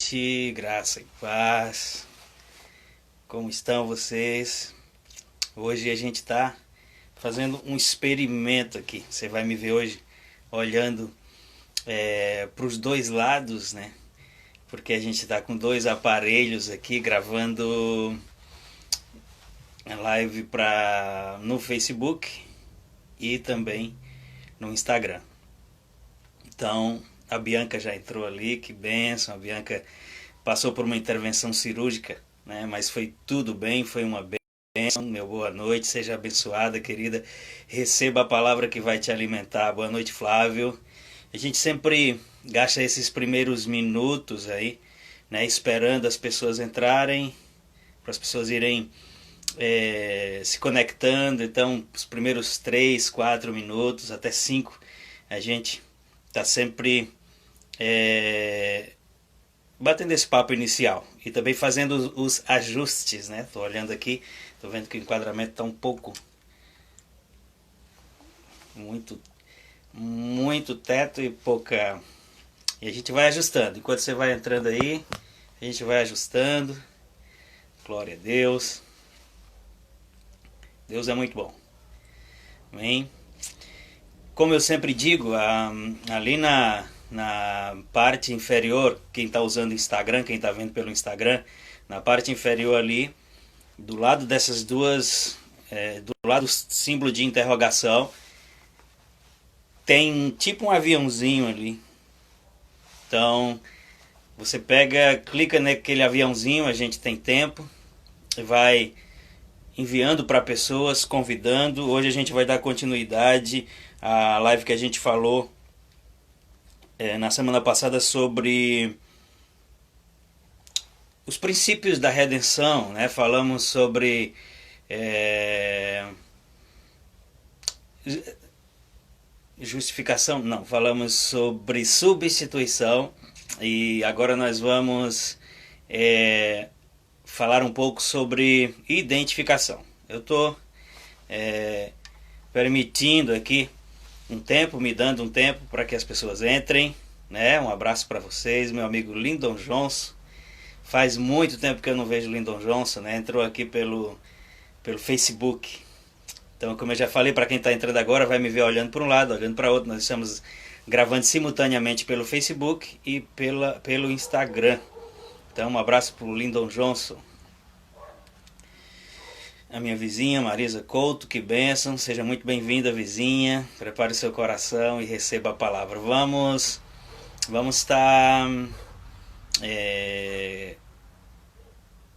noite, graça e paz. Como estão vocês? Hoje a gente está fazendo um experimento aqui. Você vai me ver hoje olhando para os dois lados, né? Porque a gente está com dois aparelhos aqui gravando a live no Facebook e também no Instagram. Então, a Bianca já entrou ali, que bênção. A Bianca passou por uma intervenção cirúrgica, né? Mas foi tudo bem, foi uma bênção. Meu boa noite, seja abençoada, querida. Receba a palavra que vai te alimentar. Boa noite, Flávio. A gente sempre gasta esses primeiros minutos aí, né? Esperando as pessoas entrarem, para as pessoas irem se conectando. Então, os primeiros 3, 4 minutos, até 5, a gente está sempre batendo esse papo inicial e também fazendo os ajustes, né? Tô olhando aqui, tô vendo que o enquadramento está um pouco muito teto e pouca, e a gente vai ajustando. Enquanto você vai entrando aí, a gente vai ajustando. Glória a Deus. Deus é muito bom. Amém. Como eu sempre digo, ali na parte inferior, quem está usando Instagram, quem está vendo pelo Instagram, na parte inferior ali, do lado dessas duas, do lado do símbolo de interrogação, tem tipo um aviãozinho ali. Então, você clica naquele aviãozinho, a gente tem tempo, e vai enviando para pessoas, convidando. Hoje a gente vai dar continuidade à live que a gente falou na semana passada sobre os princípios da redenção, né? Falamos sobre justificação, não, falamos sobre substituição, e agora nós vamos falar um pouco sobre identificação. Eu estou permitindo aqui me dando um tempo para que as pessoas entrem, né? Um abraço para vocês, meu amigo Lyndon Johnson. Faz muito tempo que eu não vejo Lyndon Johnson, né? Entrou aqui pelo Facebook. Então, como eu já falei, para quem está entrando agora, vai me ver olhando para um lado, olhando para outro. Nós estamos gravando simultaneamente pelo Facebook e pelo Instagram. Então, um abraço para o Lyndon Johnson. A minha vizinha Marisa Couto, que bênção, seja muito bem-vinda, vizinha. Prepare seu coração e receba a palavra. Vamos estar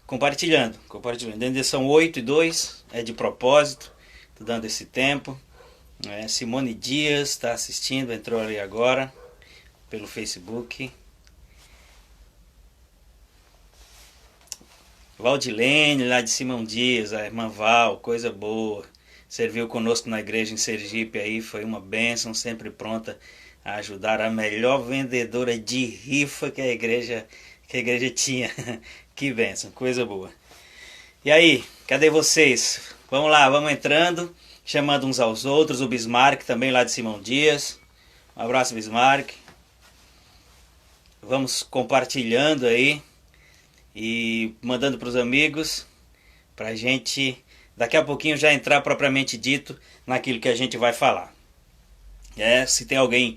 compartilhando. Ainda são 8:02, é de propósito, estou dando esse tempo. Simone Dias está assistindo, entrou ali agora pelo Facebook. Valdilene, lá de Simão Dias, a irmã Val, coisa boa. Serviu conosco na igreja em Sergipe aí, foi uma bênção, sempre pronta a ajudar, a melhor vendedora de rifa que a igreja tinha. Que bênção, coisa boa. E aí, cadê vocês? Vamos lá, vamos entrando, chamando uns aos outros. O Bismarck também lá de Simão Dias. Um abraço, Bismarck. Vamos compartilhando aí e mandando para os amigos, para a gente daqui a pouquinho já entrar propriamente dito naquilo que a gente vai falar. Se tem alguém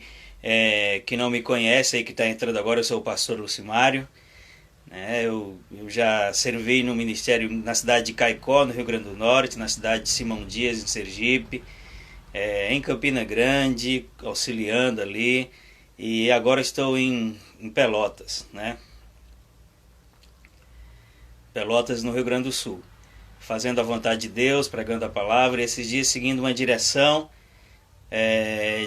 que não me conhece aí, que está entrando agora, eu sou o pastor Lucimário. Eu já servi no ministério na cidade de Caicó, no Rio Grande do Norte, na cidade de Simão Dias, em Sergipe, em Campina Grande, auxiliando ali, e agora estou em Pelotas, né? Pelotas, no Rio Grande do Sul, fazendo a vontade de Deus, pregando a palavra, e esses dias seguindo uma direção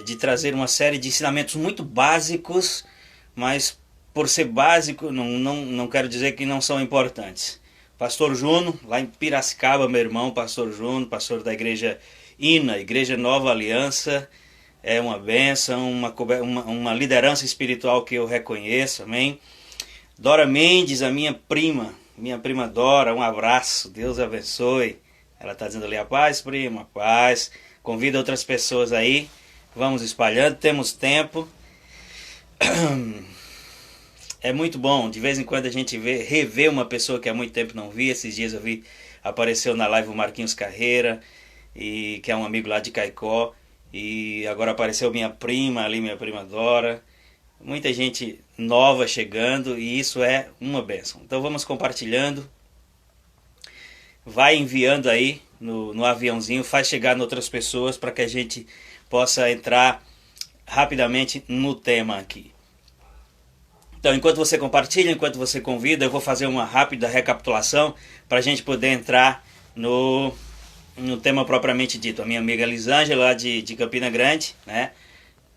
de trazer uma série de ensinamentos muito básicos, mas por ser básico não quero dizer que não são importantes. Pastor Juno, lá em Piracicaba, meu irmão, pastor Juno, pastor da igreja INA, Igreja Nova Aliança, é uma bênção, uma liderança espiritual que eu reconheço, amém? Dora Mendes, a minha prima Dora, um abraço, Deus abençoe. Ela está dizendo ali, a paz, prima, a paz. Convida outras pessoas aí, vamos espalhando, temos tempo. é muito bom. De vez em quando a gente revê uma pessoa que há muito tempo não via. Esses dias eu vi, apareceu na live o Marquinhos Carreira, e que é um amigo lá de Caicó. E agora apareceu minha prima ali, minha prima Dora. Muita gente nova chegando e isso é uma bênção. Então vamos compartilhando. Vai enviando aí no aviãozinho, faz chegar em outras pessoas para que a gente possa entrar rapidamente no tema aqui. Então, enquanto você compartilha, enquanto você convida, eu vou fazer uma rápida recapitulação para a gente poder entrar no tema propriamente dito. A minha amiga Elisângela, lá de Campina Grande, né?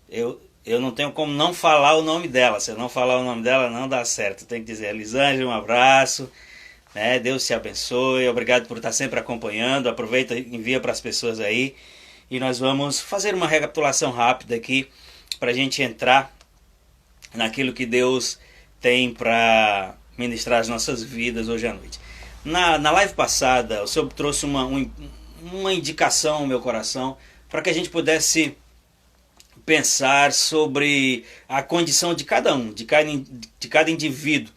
Eu não tenho como não falar o nome dela. Se eu não falar o nome dela, não dá certo. Tem que dizer, Elisângela, um abraço, né? Deus te abençoe, obrigado por estar sempre acompanhando. Aproveita e envia para as pessoas aí. E nós vamos fazer uma recapitulação rápida aqui para a gente entrar naquilo que Deus tem para ministrar as nossas vidas hoje à noite. Na live passada, o Senhor trouxe uma indicação ao meu coração para que a gente pudesse pensar sobre a condição de cada um, de cada indivíduo.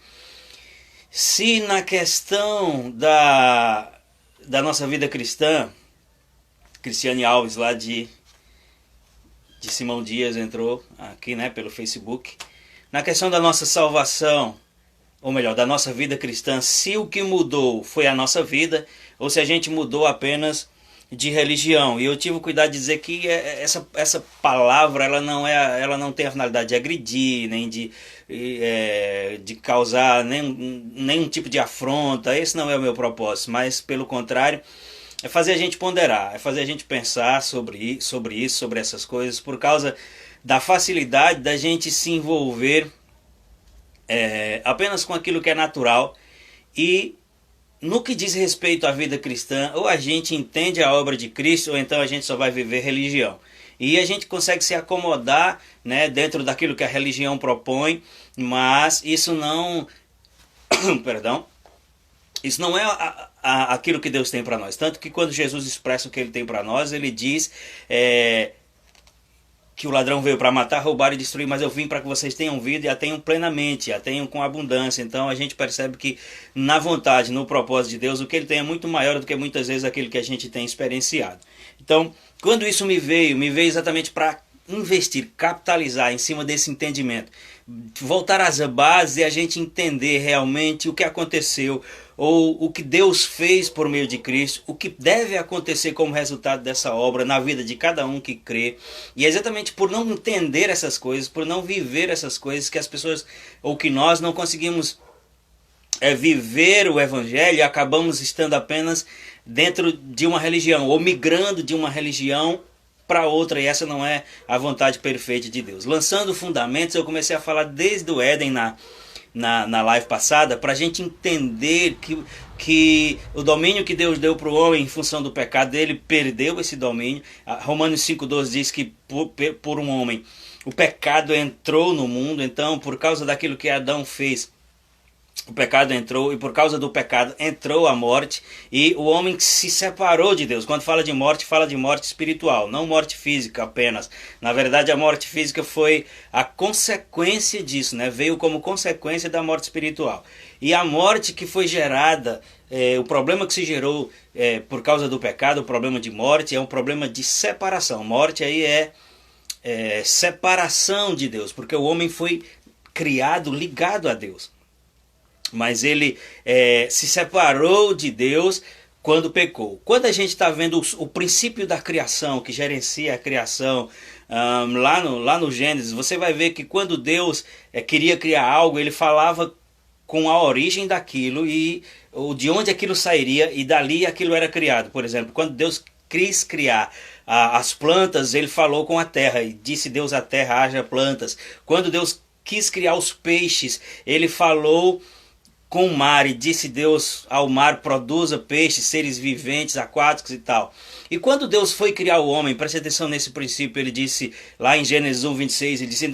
Se na questão da nossa vida cristã, Cristiane Alves lá de Simão Dias entrou aqui, né, pelo Facebook. Na questão da nossa salvação, ou melhor, da nossa vida cristã, se o que mudou foi a nossa vida, ou se a gente mudou apenas de religião. E eu tive o cuidado de dizer que essa palavra ela não tem a finalidade de agredir, nem de causar nenhum tipo de afronta. Esse não é o meu propósito, mas pelo contrário, é fazer a gente ponderar, é fazer a gente pensar sobre isso, sobre essas coisas, por causa da facilidade da gente se envolver apenas com aquilo que é natural. E no que diz respeito à vida cristã, ou a gente entende a obra de Cristo, ou então a gente só vai viver religião. E a gente consegue se acomodar, né, dentro daquilo que a religião propõe, mas isso não perdão, isso não é aquilo que Deus tem para nós. Tanto que quando Jesus expressa o que Ele tem para nós, Ele diz que o ladrão veio para matar, roubar e destruir, mas eu vim para que vocês tenham vida e a tenham plenamente, a tenham com abundância. Então a gente percebe que na vontade, no propósito de Deus, o que Ele tem é muito maior do que muitas vezes aquilo que a gente tem experienciado. Então, quando isso me veio exatamente para investir, capitalizar em cima desse entendimento, voltar às bases e a gente entender realmente o que aconteceu, ou o que Deus fez por meio de Cristo, o que deve acontecer como resultado dessa obra na vida de cada um que crê. E é exatamente por não entender essas coisas, por não viver essas coisas, que as pessoas, ou que nós não conseguimos viver o Evangelho e acabamos estando apenas dentro de uma religião, ou migrando de uma religião para outra, e essa não é a vontade perfeita de Deus. Lançando fundamentos, eu comecei a falar desde o Éden na live passada, para a gente entender que o domínio que Deus deu para o homem em função do pecado dele, perdeu esse domínio. Romanos 5,12 diz que por um homem o pecado entrou no mundo, então por causa daquilo que Adão fez, o pecado entrou, e por causa do pecado entrou a morte, e o homem se separou de Deus. Quando fala de morte espiritual, não morte física apenas. Na verdade, a morte física foi a consequência disso, né? Veio como consequência da morte espiritual. E a morte que foi gerada, o problema que se gerou por causa do pecado, o problema de morte, é um problema de separação. Morte aí é separação de Deus, porque o homem foi criado ligado a Deus. Mas ele se separou de Deus quando pecou. Quando a gente está vendo o princípio da criação, que gerencia a criação, lá no Gênesis, você vai ver que quando Deus queria criar algo, ele falava com a origem daquilo e de onde aquilo sairia, e dali aquilo era criado. Por exemplo, quando Deus quis criar as plantas, ele falou com a terra, e disse Deus à terra, haja plantas. Quando Deus quis criar os peixes, ele falou com o mar, e disse Deus ao mar, produza peixes, seres viventes, aquáticos e tal. E quando Deus foi criar o homem, preste atenção nesse princípio, ele disse lá em Gênesis 1:26, ele disse,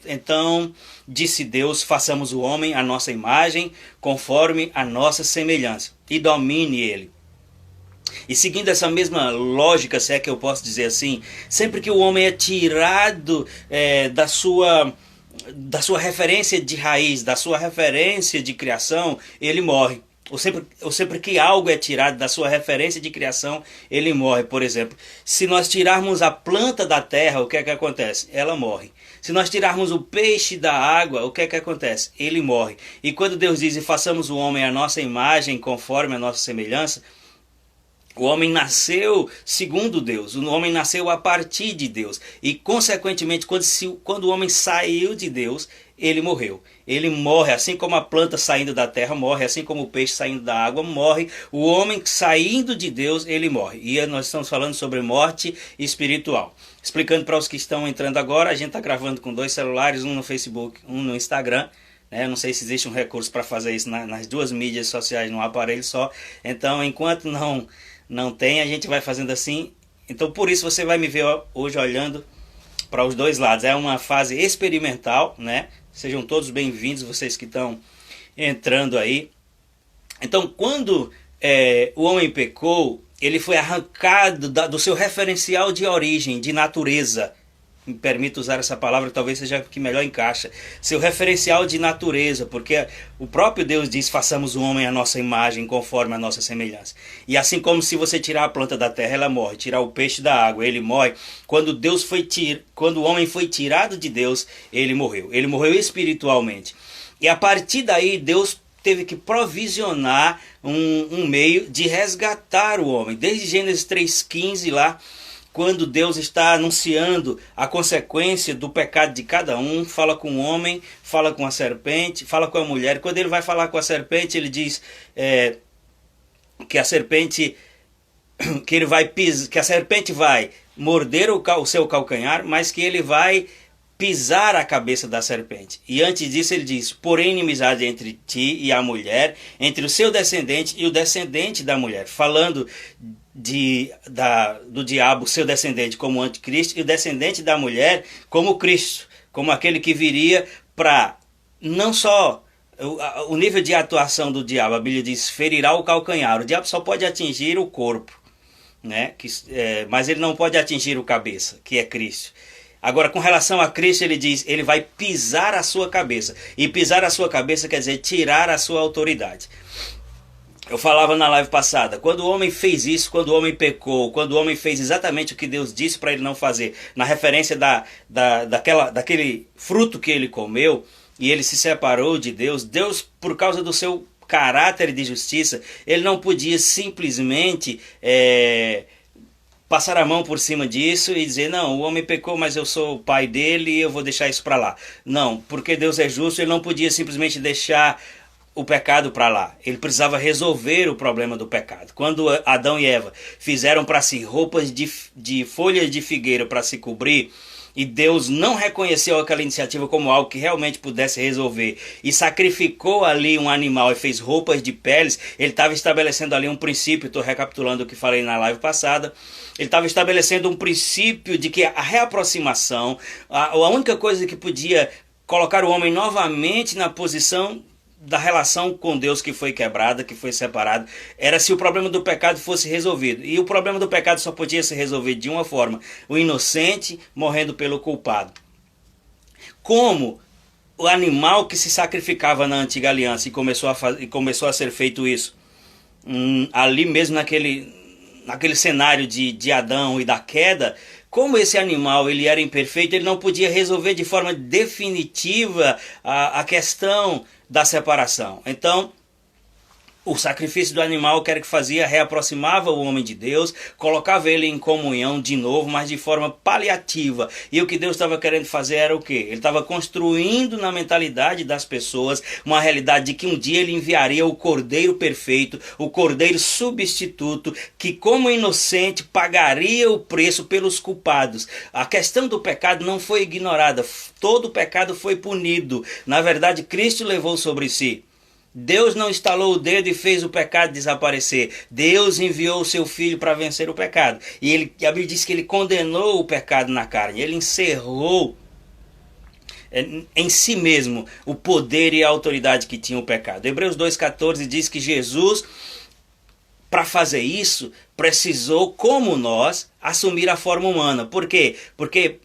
então disse Deus, façamos o homem à nossa imagem, conforme a nossa semelhança, e domine ele. E seguindo essa mesma lógica, se é que eu posso dizer assim, sempre que o homem é tirado da sua da sua referência de raiz, da sua referência de criação, ele morre. Ou sempre que algo é tirado da sua referência de criação, ele morre. Por exemplo, se nós tirarmos a planta da terra, o que é que acontece? Ela morre. Se nós tirarmos o peixe da água, o que é que acontece? Ele morre. E quando Deus diz, e façamos o homem à nossa imagem, conforme a nossa semelhança, o homem nasceu segundo Deus, o homem nasceu a partir de Deus. E, consequentemente, quando o homem saiu de Deus, ele morreu. Ele morre, assim como a planta saindo da terra morre, assim como o peixe saindo da água morre. O homem saindo de Deus, ele morre. E nós estamos falando sobre morte espiritual. Explicando para os que estão entrando agora, a gente está gravando com 2 celulares, um no Facebook, um no Instagram. Eu não sei se existe um recurso para fazer isso nas 2 mídias sociais num aparelho só. Então, enquanto não tem, a gente vai fazendo assim. Então, por isso você vai me ver hoje olhando para os 2 lados. É uma fase experimental, né? Sejam todos bem-vindos, vocês que estão entrando aí. Então, quando o homem pecou, ele foi arrancado do seu referencial de origem, de natureza. Me permito usar essa palavra, talvez seja a que melhor encaixa. Seu referencial de natureza, porque o próprio Deus diz, façamos o homem à nossa imagem, conforme a nossa semelhança. E assim como se você tirar a planta da terra, ela morre. Tirar o peixe da água, ele morre. Quando o homem foi tirado de Deus, ele morreu. Ele morreu espiritualmente. E a partir daí, Deus teve que provisionar um meio de resgatar o homem. Desde Gênesis 3,15 lá, quando Deus está anunciando a consequência do pecado de cada um, fala com o homem, fala com a serpente, fala com a mulher. Quando ele vai falar com a serpente, ele diz que a serpente vai morder o seu calcanhar, mas que ele vai pisar a cabeça da serpente. E antes disso ele diz, porém inimizade entre ti e a mulher, entre o seu descendente e o descendente da mulher, falando do diabo, seu descendente, como anticristo, e o descendente da mulher como Cristo, como aquele que viria para não só o nível de atuação do diabo. A Bíblia diz, ferirá o calcanhar. O diabo só pode atingir o corpo, né? Mas ele não pode atingir o cabeça, que é Cristo. Agora, com relação a Cristo, ele diz, ele vai pisar a sua cabeça. E pisar a sua cabeça quer dizer tirar a sua autoridade. Eu falava na live passada, quando o homem fez isso, quando o homem pecou, quando o homem fez exatamente o que Deus disse para ele não fazer, na referência daquele fruto que ele comeu, e ele se separou de Deus, Deus, por causa do seu caráter de justiça, ele não podia simplesmente passar a mão por cima disso e dizer, não, o homem pecou, mas eu sou o pai dele e eu vou deixar isso para lá. Não, porque Deus é justo, ele não podia simplesmente deixar o pecado para lá. Ele precisava resolver o problema do pecado. Quando Adão e Eva fizeram para si roupas de folhas de figueira para se cobrir, e Deus não reconheceu aquela iniciativa como algo que realmente pudesse resolver, e sacrificou ali um animal e fez roupas de peles, ele estava estabelecendo ali um princípio, estou recapitulando o que falei na live passada, ele estava estabelecendo um princípio de que a reaproximação, a única coisa que podia colocar o homem novamente na posição da relação com Deus que foi quebrada, que foi separada, era se o problema do pecado fosse resolvido. E o problema do pecado só podia ser resolvido de uma forma, o inocente morrendo pelo culpado. Como o animal que se sacrificava na antiga aliança, e começou a ser feito isso, ali mesmo naquele cenário de Adão e da queda, como esse animal ele era imperfeito, ele não podia resolver de forma definitiva a questão da separação. Então, o sacrifício do animal, que era que fazia, reaproximava o homem de Deus, colocava ele em comunhão de novo, mas de forma paliativa. E o que Deus estava querendo fazer era o quê? Ele estava construindo na mentalidade das pessoas uma realidade de que um dia ele enviaria o Cordeiro perfeito, o Cordeiro substituto, que como inocente pagaria o preço pelos culpados. A questão do pecado não foi ignorada, todo o pecado foi punido. Na verdade, Cristo levou sobre si. Deus não estalou o dedo e fez o pecado desaparecer. Deus enviou o seu Filho para vencer o pecado. E a Bíblia diz que ele condenou o pecado na carne. Ele encerrou em si mesmo o poder e a autoridade que tinha o pecado. Hebreus 2,14 diz que Jesus, para fazer isso, precisou, como nós, assumir a forma humana. Por quê? Porque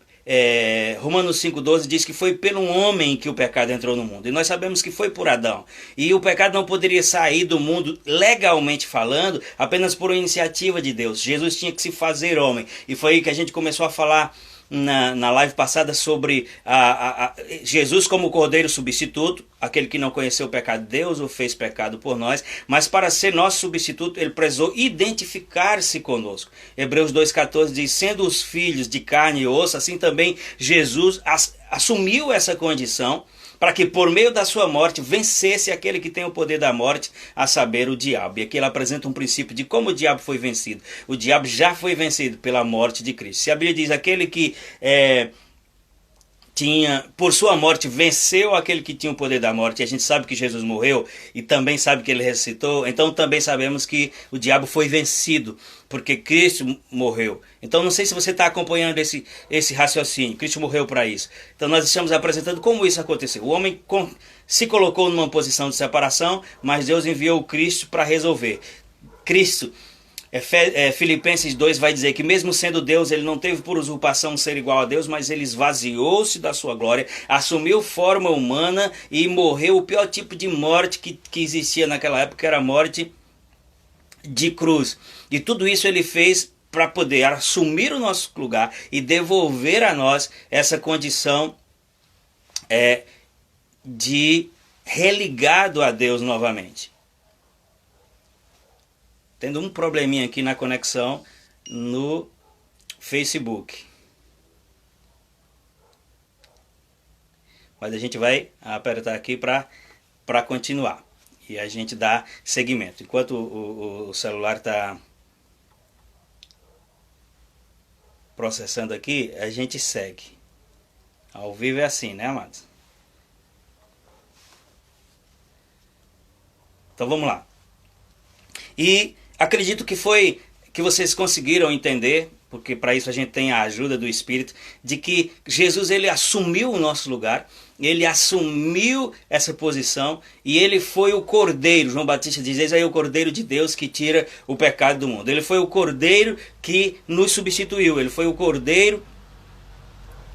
Romanos 5,12 diz que foi pelo homem que o pecado entrou no mundo. E nós sabemos que foi por Adão. E o pecado não poderia sair do mundo, legalmente falando, apenas por uma iniciativa de Deus. Jesus tinha que se fazer homem. E foi aí que a gente começou a falar na live passada sobre Jesus como cordeiro substituto, aquele que não conheceu o pecado, Deus o fez pecado por nós, mas para ser nosso substituto, ele precisou identificar-se conosco. Hebreus 2,14 diz, sendo os filhos de carne e osso, assim também Jesus assumiu essa condição, para que por meio da sua morte vencesse aquele que tem o poder da morte, a saber, o diabo. E aqui ele apresenta um princípio de como o diabo foi vencido. O diabo já foi vencido pela morte de Cristo. Se a Bíblia diz aquele que por sua morte, venceu aquele que tinha o poder da morte, e a gente sabe que Jesus morreu, e também sabe que ele ressuscitou, então também sabemos que o diabo foi vencido, porque Cristo morreu. Então não sei se você está acompanhando esse raciocínio, Cristo morreu para isso. Então nós estamos apresentando como isso aconteceu. O homem se colocou numa posição de separação, mas Deus enviou Cristo para resolver. Cristo, Filipenses 2 vai dizer que mesmo sendo Deus, ele não teve por usurpação ser igual a Deus, mas ele esvaziou-se da sua glória, assumiu forma humana e morreu o pior tipo de morte que existia naquela época, que era a morte de cruz. E tudo isso ele fez para poder assumir o nosso lugar e devolver a nós essa condição de religado a Deus novamente. Tendo um probleminha aqui na conexão no Facebook. Mas a gente vai apertar aqui para continuar. E a gente dá seguimento. Enquanto o celular está processando aqui, a gente segue. Ao vivo é assim, né, amados? Então vamos lá. E acredito que vocês conseguiram entender, porque para isso a gente tem a ajuda do Espírito, de que Jesus ele assumiu o nosso lugar, ele assumiu essa posição e ele foi o Cordeiro. João Batista diz, eis aí o Cordeiro de Deus que tira o pecado do mundo. Ele foi o Cordeiro que nos substituiu, ele foi o Cordeiro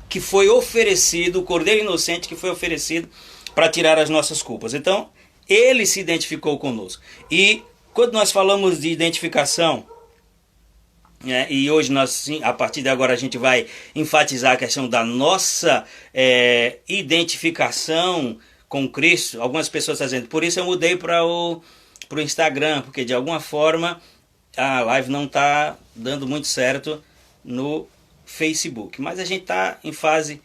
que foi oferecido, o Cordeiro inocente que foi oferecido para tirar as nossas culpas. Então, ele se identificou conosco. E quando nós falamos de identificação, e hoje nós, a partir de agora, a gente vai enfatizar a questão da nossa identificação com Cristo. Algumas pessoas estão dizendo, por isso eu mudei para o Instagram, porque de alguma forma a live não está dando muito certo no Facebook. Mas a gente está em fase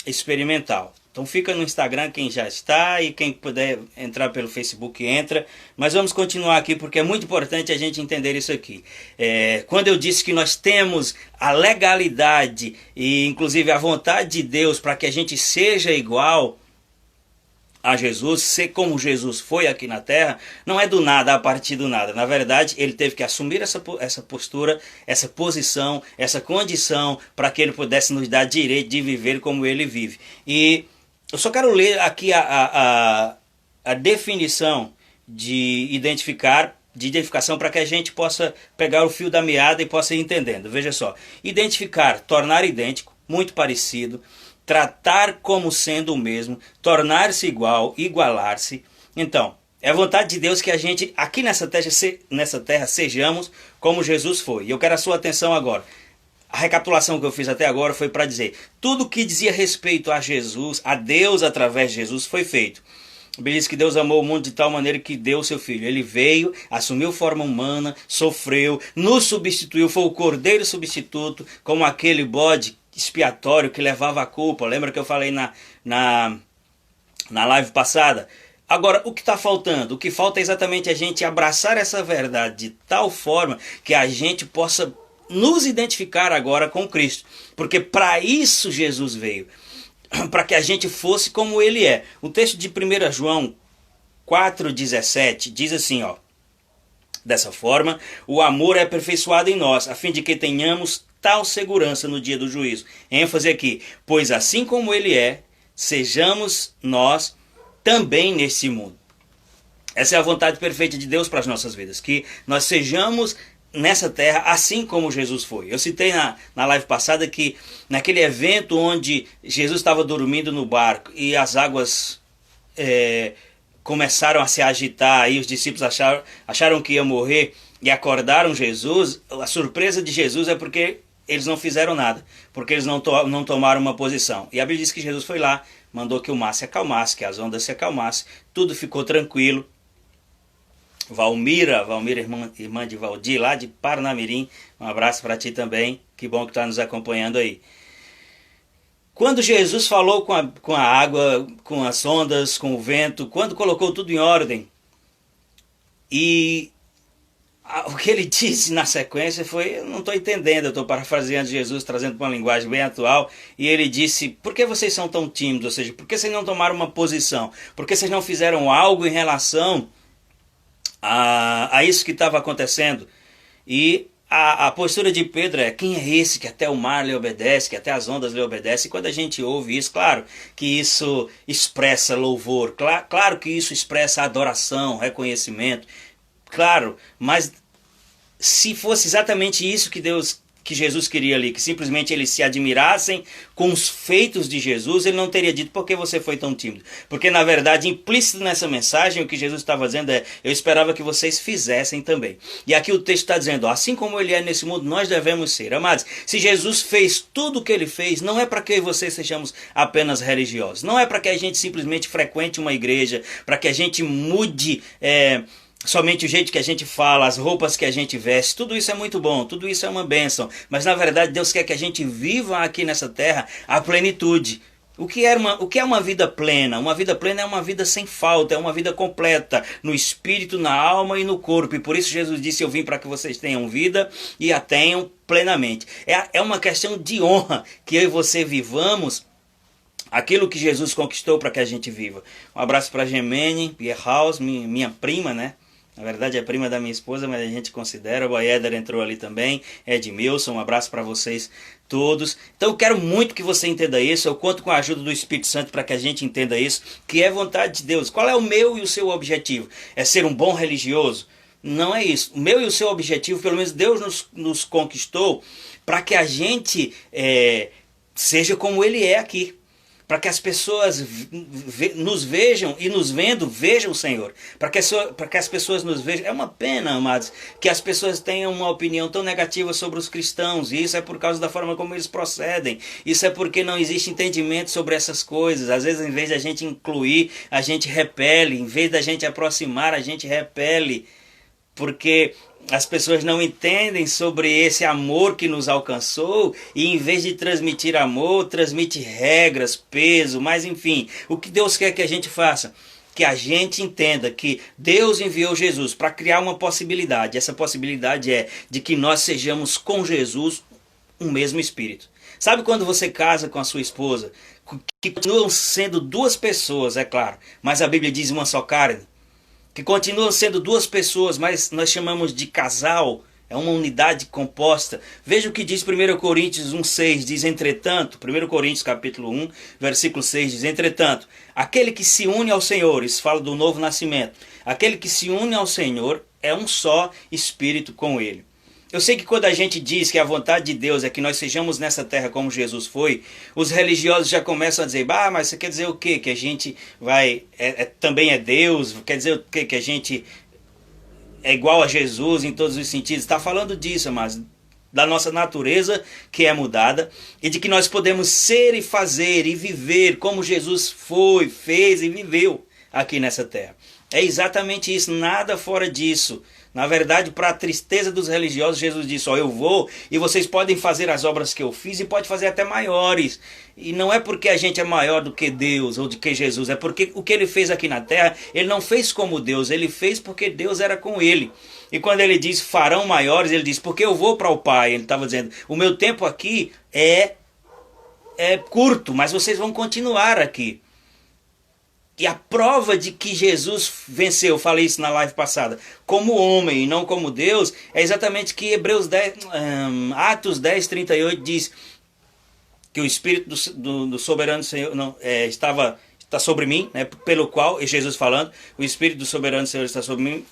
experimental. Então fica no Instagram quem já está e quem puder entrar pelo Facebook entra. Mas vamos continuar aqui porque é muito importante a gente entender isso aqui. Quando eu disse que nós temos a legalidade e inclusive a vontade de Deus para que a gente seja igual a Jesus, ser como Jesus foi aqui na terra, não é do nada, a partir do nada. Na verdade, ele teve que assumir essa postura, essa posição, essa condição para que ele pudesse nos dar direito de viver como ele vive. E eu só quero ler aqui a definição de identificação para que a gente possa pegar o fio da meada e possa ir entendendo. Veja só, identificar, tornar idêntico, muito parecido, tratar como sendo o mesmo, tornar-se igual, igualar-se. Então, é a vontade de Deus que a gente, aqui nessa terra, sejamos como Jesus foi. E eu quero a sua atenção agora. A recapitulação que eu fiz até agora foi para dizer, tudo que dizia respeito a Jesus, a Deus através de Jesus, foi feito. A Bíblia diz que Deus amou o mundo de tal maneira que deu o seu Filho. Ele veio, assumiu forma humana, sofreu, nos substituiu, foi o Cordeiro substituto, como aquele bode expiatório que levava a culpa. Lembra que eu falei na live passada? Agora, o que está faltando? O que falta é exatamente a gente abraçar essa verdade de tal forma que a gente possa nos identificar agora com Cristo. Porque para isso Jesus veio. Para que a gente fosse como ele é. O texto de 1 João 4,17 diz assim, ó. Dessa forma, o amor é aperfeiçoado em nós, a fim de que tenhamos tal segurança no dia do juízo. ênfase aqui. Pois assim como ele é, sejamos nós também nesse mundo. Essa é a vontade perfeita de Deus para as nossas vidas. Que nós sejamos nessa terra assim como Jesus foi. Eu citei na live passada que naquele evento onde Jesus estava dormindo no barco e as águas começaram a se agitar e os discípulos acharam que ia morrer e acordaram Jesus, a surpresa de Jesus é porque eles não fizeram nada, porque eles não tomaram uma posição. E a Bíblia diz que Jesus foi lá, mandou que o mar se acalmasse, que as ondas se acalmassem, tudo ficou tranquilo. Valmira, irmã de Valdir, lá de Parnamirim, um abraço para ti também, que bom que está nos acompanhando aí. Quando Jesus falou com a água, com as ondas, com o vento, quando colocou tudo em ordem, e o que ele disse na sequência foi, eu não estou entendendo, eu estou parafraseando Jesus, trazendo para uma linguagem bem atual, e ele disse, por que vocês são tão tímidos? Ou seja, por que vocês não tomaram uma posição? Por que vocês não fizeram algo em relação a isso que estava acontecendo? E a postura de Pedro é, quem é esse que até o mar lhe obedece, que até as ondas lhe obedecem? E quando a gente ouve isso, claro que isso expressa louvor, claro que isso expressa adoração, reconhecimento, claro, mas se fosse exatamente isso que Jesus queria ali, que simplesmente eles se admirassem com os feitos de Jesus, ele não teria dito, por que você foi tão tímido? Porque na verdade, implícito nessa mensagem, o que Jesus estava dizendo é, eu esperava que vocês fizessem também. E aqui o texto está dizendo, assim como ele é nesse mundo, nós devemos ser. Amados, se Jesus fez tudo o que ele fez, não é para que eu e vocês sejamos apenas religiosos, não é para que a gente simplesmente frequente uma igreja, para que a gente mude somente o jeito que a gente fala, as roupas que a gente veste, tudo isso é muito bom, tudo isso é uma bênção. Mas na verdade Deus quer que a gente viva aqui nessa terra a plenitude. O que é uma vida plena? Uma vida plena é uma vida sem falta, é uma vida completa, no espírito, na alma e no corpo. E por isso Jesus disse, eu vim para que vocês tenham vida e a tenham plenamente. É uma questão de honra que eu e você vivamos aquilo que Jesus conquistou para que a gente viva. Um abraço para Gemene, Pierhaus, minha prima, né? Na verdade é prima da minha esposa, mas a gente considera. O Boyeder entrou ali também. Edmilson, um abraço para vocês todos. Então eu quero muito que você entenda isso. Eu conto com a ajuda do Espírito Santo para que a gente entenda isso, que é vontade de Deus. Qual é o meu e o seu objetivo? É ser um bom religioso? Não é isso. O meu e o seu objetivo, pelo menos Deus nos conquistou para que a gente seja como Ele é aqui. Para que as pessoas nos vejam e nos vendo, vejam o Senhor. Para que as pessoas nos vejam. É uma pena, amados, que as pessoas tenham uma opinião tão negativa sobre os cristãos. E isso é por causa da forma como eles procedem. Isso é porque não existe entendimento sobre essas coisas. Às vezes, em vez de a gente incluir, a gente repele. Em vez da gente aproximar, a gente repele. Porque as pessoas não entendem sobre esse amor que nos alcançou e em vez de transmitir amor, transmite regras, peso, mas enfim, o que Deus quer que a gente faça? Que a gente entenda que Deus enviou Jesus para criar uma possibilidade. Essa possibilidade é de que nós sejamos com Jesus um mesmo espírito. Sabe quando você casa com a sua esposa, que continuam sendo duas pessoas, é claro, mas a Bíblia diz uma só carne? Que continuam sendo duas pessoas, mas nós chamamos de casal, é uma unidade composta. Veja o que diz 1 Coríntios 1,6, diz entretanto, 1 Coríntios capítulo 1, versículo 6, diz entretanto, aquele que se une ao Senhor, isso fala do novo nascimento, aquele que se une ao Senhor é um só espírito com Ele. Eu sei que quando a gente diz que a vontade de Deus é que nós sejamos nessa terra como Jesus foi, os religiosos já começam a dizer, mas você quer dizer o quê? Que a gente também é Deus? Quer dizer o quê? Que a gente é igual a Jesus em todos os sentidos? Está falando disso, mas da nossa natureza que é mudada e de que nós podemos ser e fazer e viver como Jesus foi, fez e viveu aqui nessa terra. É exatamente isso, nada fora disso. Na verdade, para a tristeza dos religiosos, Jesus disse, eu vou e vocês podem fazer as obras que eu fiz e pode fazer até maiores. E não é porque a gente é maior do que Deus ou do que Jesus, é porque o que ele fez aqui na terra, ele não fez como Deus, ele fez porque Deus era com ele. E quando ele diz farão maiores, ele diz, porque eu vou para o Pai. Ele estava dizendo, o meu tempo aqui é curto, mas vocês vão continuar aqui. E a prova de que Jesus venceu, eu falei isso na live passada, como homem e não como Deus, é exatamente que Atos 10, 38 diz que o Espírito do soberano Senhor está sobre mim, né, pelo qual, Jesus falando, o Espírito do soberano Senhor está sobre mim,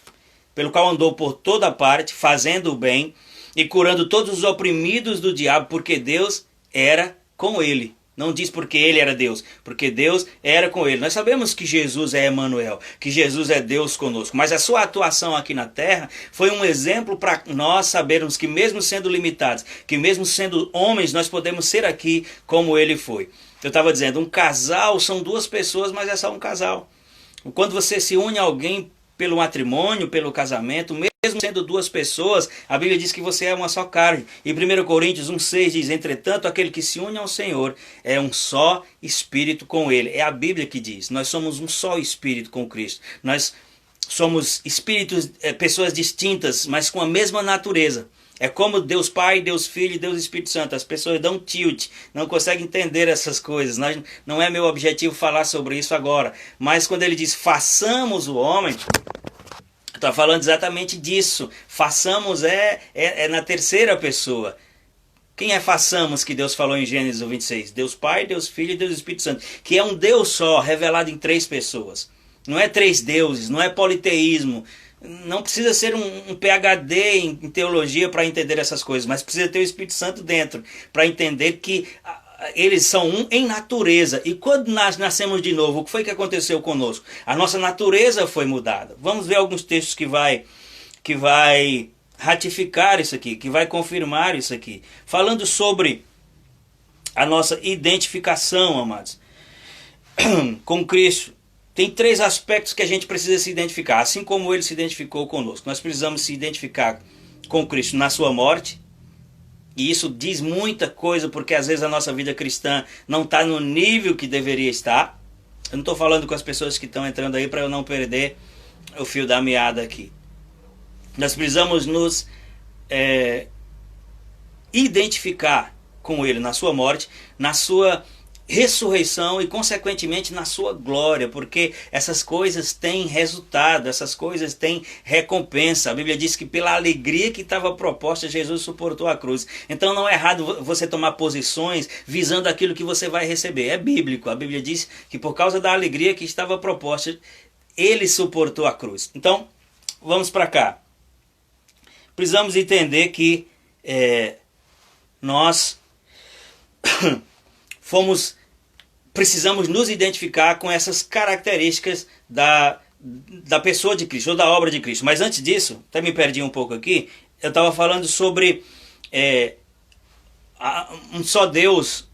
pelo qual andou por toda parte, fazendo o bem e curando todos os oprimidos do diabo, porque Deus era com ele. Não diz porque ele era Deus, porque Deus era com ele. Nós sabemos que Jesus é Emanuel, que Jesus é Deus conosco, mas a sua atuação aqui na terra foi um exemplo para nós sabermos que mesmo sendo limitados, que mesmo sendo homens, nós podemos ser aqui como ele foi. Eu estava dizendo, um casal são duas pessoas, mas é só um casal. Quando você se une a alguém pelo matrimônio, pelo casamento, mesmo sendo duas pessoas, a Bíblia diz que você é uma só carne. E 1 Coríntios 1,6 diz, entretanto, aquele que se une ao Senhor é um só espírito com ele. É a Bíblia que diz, nós somos um só espírito com Cristo. Nós somos espíritos, pessoas distintas, mas com a mesma natureza. É como Deus Pai, Deus Filho e Deus Espírito Santo. As pessoas dão tilt, não conseguem entender essas coisas. Não é meu objetivo falar sobre isso agora. Mas quando ele diz, façamos o homem, está falando exatamente disso. Façamos é na terceira pessoa. Quem é façamos que Deus falou em Gênesis 26? Deus Pai, Deus Filho e Deus Espírito Santo. Que é um Deus só, revelado em três pessoas. Não é três deuses, não é politeísmo. Não precisa ser um PhD em teologia para entender essas coisas, mas precisa ter o Espírito Santo dentro para entender que eles são um em natureza. E quando nós nascemos de novo, o que foi que aconteceu conosco? A nossa natureza foi mudada. Vamos ver alguns textos que vai ratificar isso aqui, que vai confirmar isso aqui. Falando sobre a nossa identificação, amados, com Cristo. Tem três aspectos que a gente precisa se identificar, assim como ele se identificou conosco. Nós precisamos se identificar com Cristo na sua morte, e isso diz muita coisa, porque às vezes a nossa vida cristã não está no nível que deveria estar. Eu não estou falando com as pessoas que estão entrando aí para eu não perder o fio da meada aqui. Nós precisamos nos identificar com ele na sua morte, na sua ressurreição e consequentemente na sua glória, porque essas coisas têm resultado, essas coisas têm recompensa. A Bíblia diz que pela alegria que estava proposta, Jesus suportou a cruz. Então não é errado você tomar posições visando aquilo que você vai receber, é bíblico. A Bíblia diz que por causa da alegria que estava proposta, ele suportou a cruz. Então vamos para cá. Precisamos entender que nós precisamos nos identificar com essas características da pessoa de Cristo, ou da obra de Cristo. Mas antes disso, até me perdi um pouco aqui, eu estava falando sobre um só Deus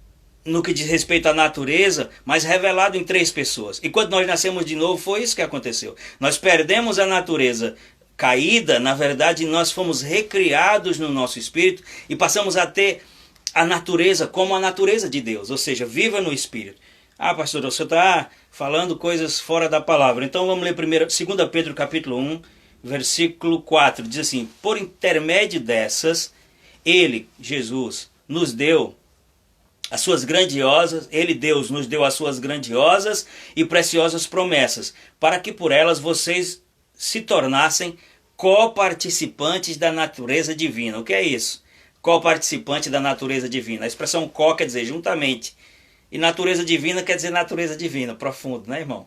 no que diz respeito à natureza, mas revelado em três pessoas. E quando nós nascemos de novo, foi isso que aconteceu. Nós perdemos a natureza caída, na verdade nós fomos recriados no nosso espírito e passamos a ter a natureza como a natureza de Deus, ou seja, viva no Espírito. Ah, pastor, você está falando coisas fora da palavra. Então vamos ler primeiro 2 Pedro capítulo 1, versículo 4. Diz assim, por intermédio dessas, ele, Jesus, nos deu as suas grandiosas, ele, Deus, nos deu as suas grandiosas e preciosas promessas, para que por elas vocês se tornassem coparticipantes da natureza divina. O que é isso? Co-participante da natureza divina. A expressão co quer dizer juntamente. E natureza divina quer dizer natureza divina, profundo, né, irmão?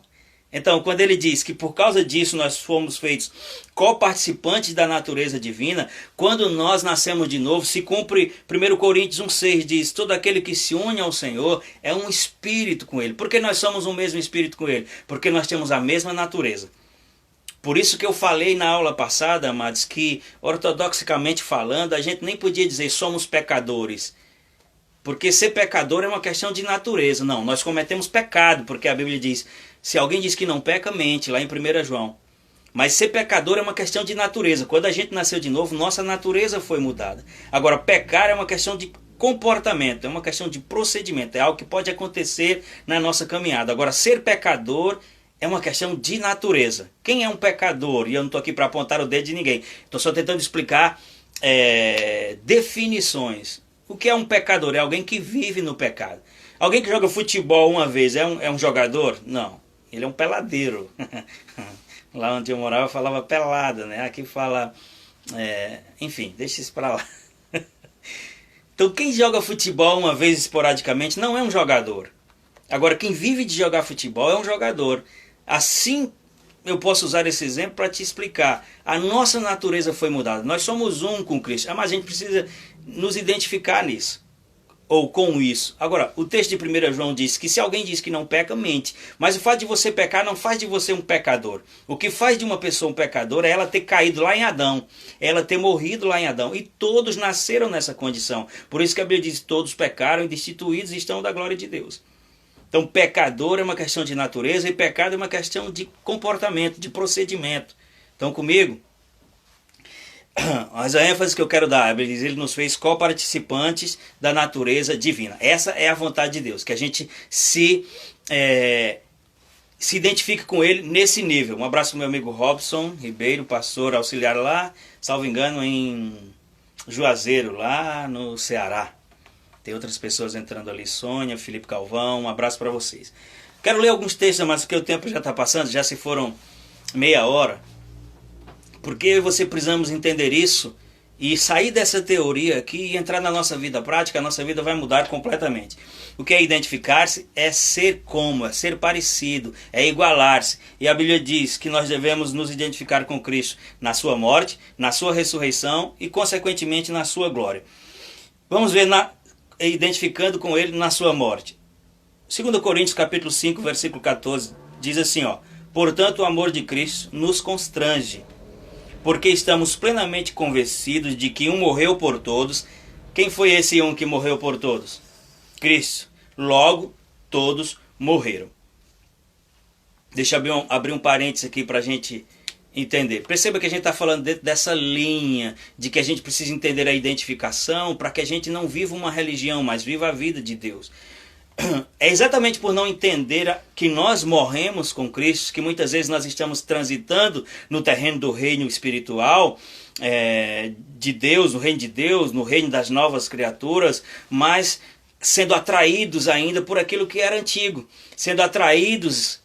Então, quando ele diz que por causa disso nós fomos feitos co-participantes da natureza divina, quando nós nascemos de novo, se cumpre 1 Coríntios 1,6, diz, todo aquele que se une ao Senhor é um espírito com ele. Por que nós somos um mesmo espírito com ele? Porque nós temos a mesma natureza. Por isso que eu falei na aula passada, amados, que ortodoxicamente falando, a gente nem podia dizer somos pecadores. Porque ser pecador é uma questão de natureza. Não, nós cometemos pecado, porque a Bíblia diz, se alguém diz que não peca, mente, lá em 1 João. Mas ser pecador é uma questão de natureza. Quando a gente nasceu de novo, nossa natureza foi mudada. Agora, pecar é uma questão de comportamento, é uma questão de procedimento, é algo que pode acontecer na nossa caminhada. Agora, ser pecador é uma questão de natureza. Quem é um pecador? E eu não estou aqui para apontar o dedo de ninguém. Estou só tentando explicar definições. O que é um pecador? É alguém que vive no pecado. Alguém que joga futebol uma vez é um jogador? Não. Ele é um peladeiro. Lá onde eu morava falava pelada, né? Aqui fala... enfim, deixa isso para lá. Então quem joga futebol uma vez esporadicamente não é um jogador. Agora quem vive de jogar futebol é um jogador. Assim eu posso usar esse exemplo para te explicar? A nossa natureza foi mudada. Nós somos um com Cristo. Mas a gente precisa nos identificar nisso. Ou com isso. Agora, o texto de 1 João diz que se alguém diz que não peca, mente. Mas o fato de você pecar não faz de você um pecador. O que faz de uma pessoa um pecador é ela ter caído lá em Adão. É ela ter morrido lá em Adão. E todos nasceram nessa condição. Por isso que a Bíblia diz que todos pecaram e destituídos estão da glória de Deus. Então, pecador é uma questão de natureza e pecado é uma questão de comportamento, de procedimento. Então, comigo? Mas a ênfase que eu quero dar, ele nos fez co-participantes da natureza divina. Essa é a vontade de Deus, que a gente se identifique com ele nesse nível. Um abraço para o meu amigo Robson Ribeiro, pastor auxiliar lá, salvo engano, em Juazeiro, lá no Ceará. Tem outras pessoas entrando ali, Sônia, Felipe Calvão, um abraço para vocês. Quero ler alguns textos, mas porque o tempo já está passando, já se foram meia hora. Porque você precisamos entender isso e sair dessa teoria aqui e entrar na nossa vida prática, a nossa vida vai mudar completamente. O que é identificar-se é ser como, é ser parecido, é igualar-se. E a Bíblia diz que nós devemos nos identificar com Cristo na sua morte, na sua ressurreição e consequentemente na sua glória. Vamos ver identificando com ele na sua morte. 2 Coríntios capítulo 5, versículo 14, diz assim, portanto o amor de Cristo nos constrange, porque estamos plenamente convencidos de que um morreu por todos. Quem foi esse um que morreu por todos? Cristo. Logo, todos morreram. Deixa eu abrir um parênteses aqui para a gente entender. Perceba que a gente está falando dentro dessa linha de que a gente precisa entender a identificação para que a gente não viva uma religião, mas viva a vida de Deus. É exatamente por não entender que nós morremos com Cristo, que muitas vezes nós estamos transitando no terreno do reino espiritual de Deus, no reino de Deus, no reino das novas criaturas, mas sendo atraídos ainda por aquilo que era antigo, sendo atraídos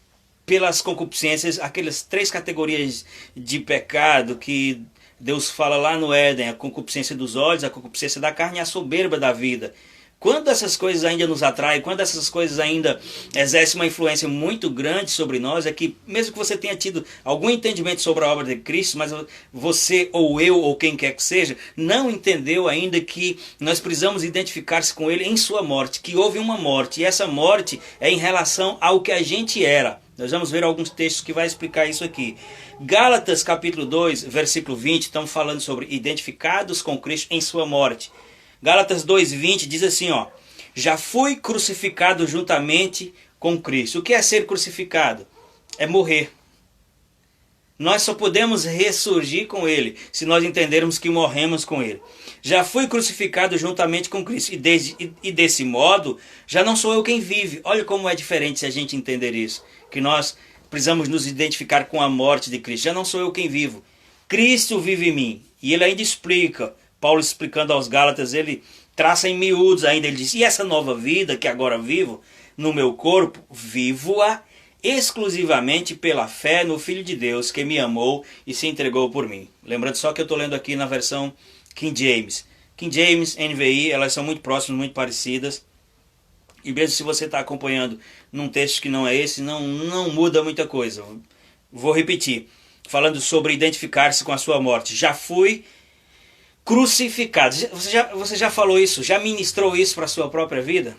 pelas concupiscências, aquelas 3 categorias de pecado que Deus fala lá no Éden: a concupiscência dos olhos, a concupiscência da carne e a soberba da vida. Quando essas coisas ainda nos atraem, quando essas coisas ainda exercem uma influência muito grande sobre nós, é que mesmo que você tenha tido algum entendimento sobre a obra de Cristo, mas você ou eu ou quem quer que seja, não entendeu ainda que nós precisamos identificar-se com Ele em sua morte, que houve uma morte, e essa morte é em relação ao que a gente era. Nós vamos ver alguns textos que vai explicar isso aqui. Gálatas capítulo 2, versículo 20, estamos falando sobre identificados com Cristo em sua morte. Gálatas 2,20 diz assim, já fui crucificado juntamente com Cristo. O que é ser crucificado? É morrer. Nós só podemos ressurgir com Ele se nós entendermos que morremos com Ele. Já fui crucificado juntamente com Cristo. E desse modo, já não sou eu quem vive. Olha como é diferente se a gente entender isso. Que nós precisamos nos identificar com a morte de Cristo. Já não sou eu quem vivo. Cristo vive em mim. E ele ainda explica. Paulo explicando aos Gálatas, ele traça em miúdos ainda. Ele diz, e essa nova vida que agora vivo no meu corpo, vivo-a exclusivamente pela fé no Filho de Deus que me amou e se entregou por mim. Lembrando só que eu estou lendo aqui na versão King James. King James, NVI, elas são muito próximas, muito parecidas. E mesmo se você está acompanhando num texto que não é esse, não muda muita coisa. Vou repetir, falando sobre identificar-se com a sua morte. Já fui crucificado. Você já falou isso? Já ministrou isso para a sua própria vida?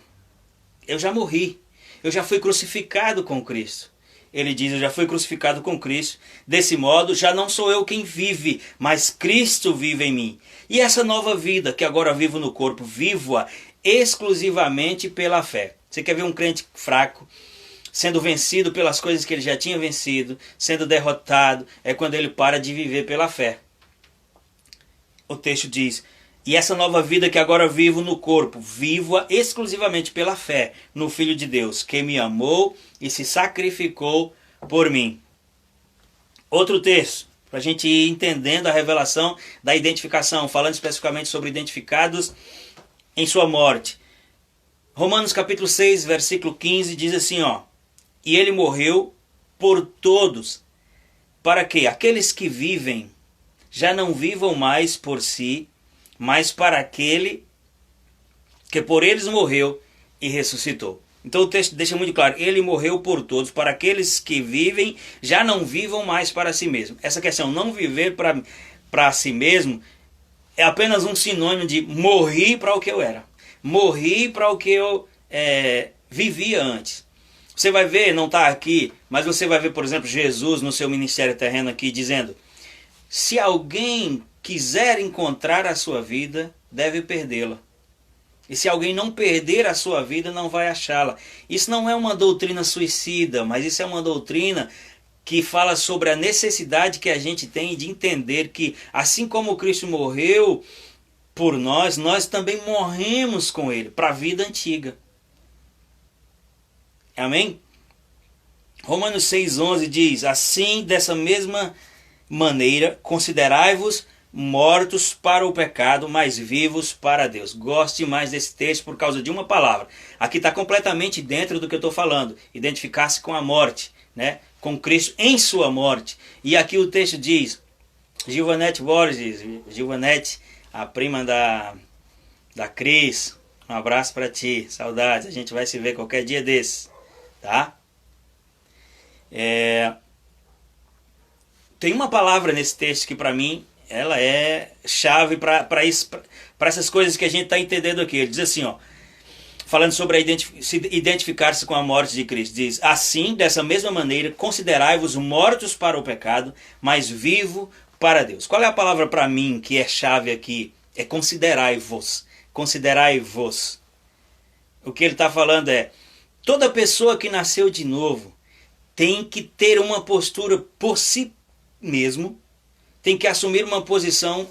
Eu já morri. Eu já fui crucificado com Cristo. Ele diz, eu já fui crucificado com Cristo. Desse modo, já não sou eu quem vive, mas Cristo vive em mim. E essa nova vida que agora vivo no corpo, vivo-a exclusivamente pela fé. Você quer ver um crente fraco sendo vencido pelas coisas que ele já tinha vencido, sendo derrotado? É quando ele para de viver pela fé. O texto diz, e essa nova vida que agora vivo no corpo, vivo-a exclusivamente pela fé no Filho de Deus, que me amou e se sacrificou por mim. Outro texto, para a gente ir entendendo a revelação da identificação, falando especificamente sobre identificados em sua morte. Romanos capítulo 6, versículo 15, diz assim, e ele morreu por todos, para que aqueles que vivem já não vivam mais por si, mas para aquele que por eles morreu e ressuscitou. Então o texto deixa muito claro, ele morreu por todos, para aqueles que vivem, já não vivam mais para si mesmo. Essa questão, não viver para si mesmo, é apenas um sinônimo de morri para o que eu era. Morri para o que eu vivia antes. Você vai ver, não está aqui, mas você vai ver, por exemplo, Jesus no seu ministério terreno aqui, dizendo, se alguém quiser encontrar a sua vida, deve perdê-la. E se alguém não perder a sua vida, não vai achá-la. Isso não é uma doutrina suicida, mas isso é uma doutrina que fala sobre a necessidade que a gente tem de entender que, assim como Cristo morreu por nós, nós também morremos com Ele, para a vida antiga. Amém? Romanos 6,11 diz, assim, dessa mesma maneira, considerai-vos mortos para o pecado, mas vivos para Deus. Gosto mais desse texto por causa de uma palavra. Aqui está completamente dentro do que eu estou falando. Identificar-se com a morte, né? Com Cristo em sua morte. E aqui o texto diz, Gilvanete Borges, Gilvanete, a prima da Cris, um abraço para ti, saudades, a gente vai se ver qualquer dia desses, tá? Tem uma palavra nesse texto que para mim ela é chave para essas coisas que a gente está entendendo aqui. Ele diz assim, ó, falando sobre identificar-se com a morte de Cristo, diz, assim, dessa mesma maneira, considerai-vos mortos para o pecado, mas vivo para Deus. Qual é a palavra para mim que é chave aqui? É considerai-vos. Considerai-vos. O que ele está falando é, toda pessoa que nasceu de novo tem que ter uma postura por si mesmo, tem que assumir uma posição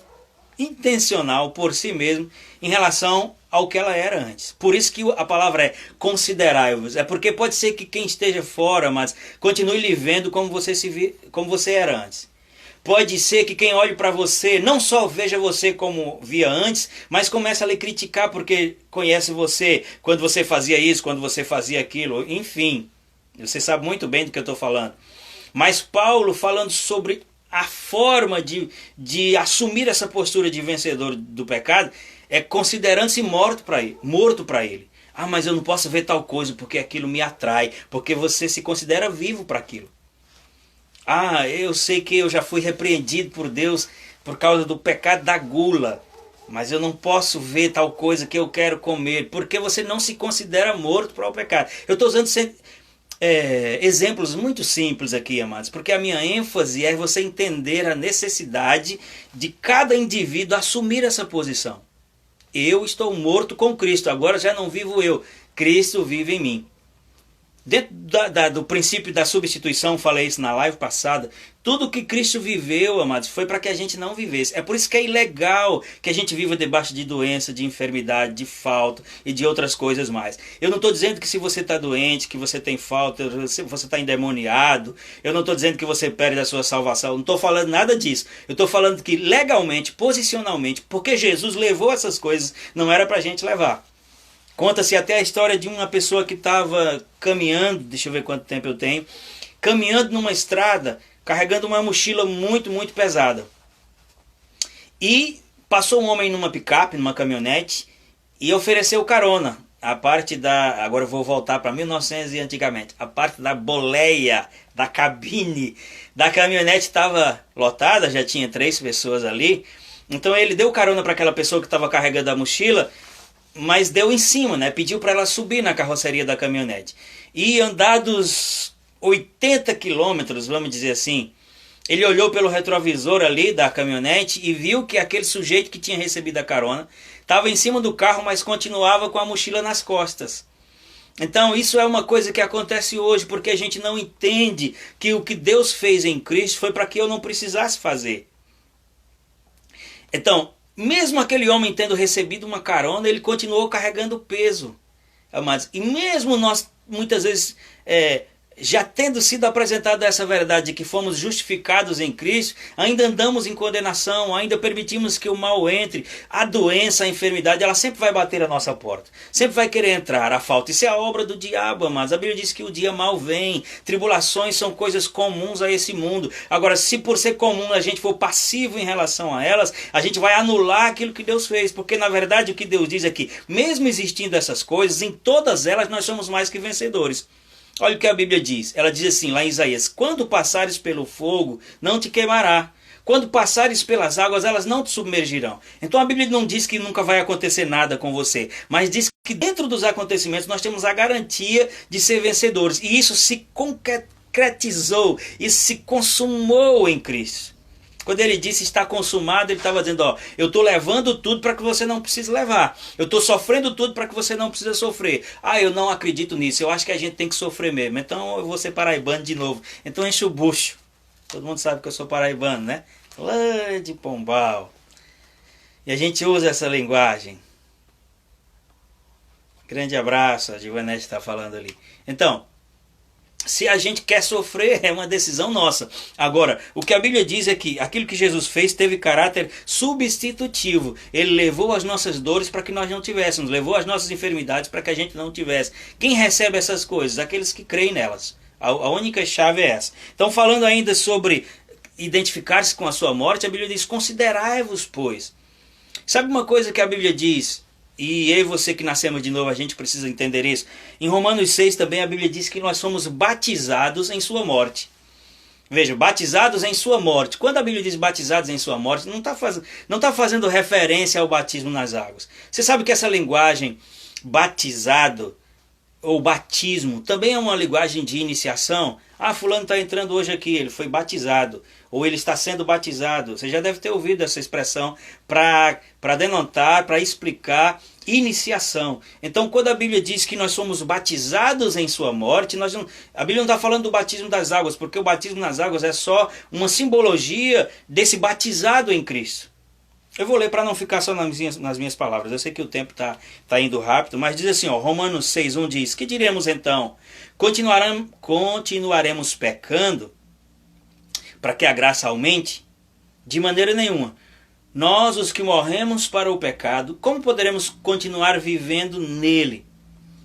intencional por si mesmo em relação ao que ela era antes. Por isso que a palavra é considerai-vos. É porque pode ser que quem esteja fora, mas continue lhe vendo como você era antes. Pode ser que quem olhe para você não só veja você como via antes, mas comece a lhe criticar porque conhece você, quando você fazia isso, quando você fazia aquilo, enfim. Você sabe muito bem do que eu estou falando. Mas Paulo, falando sobre a forma de assumir essa postura de vencedor do pecado, é considerando-se morto para ele. Ah, mas eu não posso ver tal coisa porque aquilo me atrai, porque você se considera vivo para aquilo. Ah, eu sei que eu já fui repreendido por Deus por causa do pecado da gula, mas eu não posso ver tal coisa que eu quero comer, porque você não se considera morto para o pecado. Eu estou usando exemplos muito simples aqui, amados, porque a minha ênfase é você entender a necessidade de cada indivíduo assumir essa posição. Eu estou morto com Cristo, agora já não vivo eu, Cristo vive em mim. Dentro do princípio da substituição, falei isso na live passada, tudo que Cristo viveu, amados, foi para que a gente não vivesse. É por isso que é ilegal que a gente viva debaixo de doença, de enfermidade, de falta e de outras coisas mais. Eu não estou dizendo que se você está doente, que você tem falta, você está endemoniado, eu não estou dizendo que você perde a sua salvação, eu não estou falando nada disso. Eu estou falando que legalmente, posicionalmente, porque Jesus levou essas coisas, não era para a gente levar. Conta-se até a história de uma pessoa que estava caminhando, deixa eu ver quanto tempo eu tenho, caminhando numa estrada, carregando uma mochila muito, muito pesada. E passou um homem numa picape, numa caminhonete, e ofereceu carona. A parte agora eu vou voltar para 1900 e antigamente, a parte da boleia, da cabine da caminhonete estava lotada, já tinha 3 pessoas ali. Então ele deu carona para aquela pessoa que estava carregando a mochila, mas deu em cima, né? Pediu para ela subir na carroceria da caminhonete. E andados 80 quilômetros, vamos dizer assim, ele olhou pelo retrovisor ali da caminhonete e viu que aquele sujeito que tinha recebido a carona estava em cima do carro, mas continuava com a mochila nas costas. Então isso é uma coisa que acontece hoje, porque a gente não entende que o que Deus fez em Cristo foi para que eu não precisasse fazer. Então, mesmo aquele homem tendo recebido uma carona, ele continuou carregando peso, amados. E mesmo nós, muitas vezes, já tendo sido apresentada essa verdade de que fomos justificados em Cristo, ainda andamos em condenação, ainda permitimos que o mal entre, a doença, a enfermidade, ela sempre vai bater a nossa porta, sempre vai querer entrar, a falta. Isso é a obra do diabo, amados. A Bíblia diz que o dia mal vem, tribulações são coisas comuns a esse mundo. Agora, se por ser comum a gente for passivo em relação a elas, a gente vai anular aquilo que Deus fez, porque na verdade o que Deus diz é que, mesmo existindo essas coisas, em todas elas nós somos mais que vencedores. Olha o que a Bíblia diz. Ela diz assim, lá em Isaías: quando passares pelo fogo, não te queimará. Quando passares pelas águas, elas não te submergirão. Então a Bíblia não diz que nunca vai acontecer nada com você, mas diz que dentro dos acontecimentos nós temos a garantia de ser vencedores. E isso se concretizou, isso se consumou em Cristo. Quando ele disse está consumado, ele estava dizendo, ó, eu estou levando tudo para que você não precise levar. Eu estou sofrendo tudo para que você não precise sofrer. Ah, eu não acredito nisso, eu acho que a gente tem que sofrer mesmo. Então eu vou ser paraibano de novo. Então enche o bucho. Todo mundo sabe que eu sou paraibano, né? Lá de Pombal. E a gente usa essa linguagem. Grande abraço, a Givanete está falando ali. Então, se a gente quer sofrer, é uma decisão nossa. Agora, o que a Bíblia diz é que aquilo que Jesus fez teve caráter substitutivo. Ele levou as nossas dores para que nós não tivéssemos, levou as nossas enfermidades para que a gente não tivesse. Quem recebe essas coisas? Aqueles que creem nelas. A única chave é essa. Então, falando ainda sobre identificar-se com a sua morte, a Bíblia diz, considerai-vos, pois. Sabe uma coisa que a Bíblia diz? E eu e você que nascemos de novo, a gente precisa entender isso. Em Romanos 6 também a Bíblia diz que nós somos batizados em sua morte. Veja, batizados em sua morte. Quando a Bíblia diz batizados em sua morte, não está fazendo referência ao batismo nas águas. Você sabe que essa linguagem batizado ou batismo também é uma linguagem de iniciação. Ah, fulano está entrando hoje aqui, ele foi batizado, ou ele está sendo batizado. Você já deve ter ouvido essa expressão para denotar, para explicar iniciação. Então, quando a Bíblia diz que nós somos batizados em sua morte, a Bíblia não está falando do batismo das águas, porque o batismo nas águas é só uma simbologia desse batizado em Cristo. Eu vou ler para não ficar só nas minhas palavras. Eu sei que o tempo está indo rápido, mas diz assim, ó, Romanos 6:1 diz, que diremos então? Continuaremos pecando para que a graça aumente? De maneira nenhuma. Nós, os que morremos para o pecado, como poderemos continuar vivendo nele?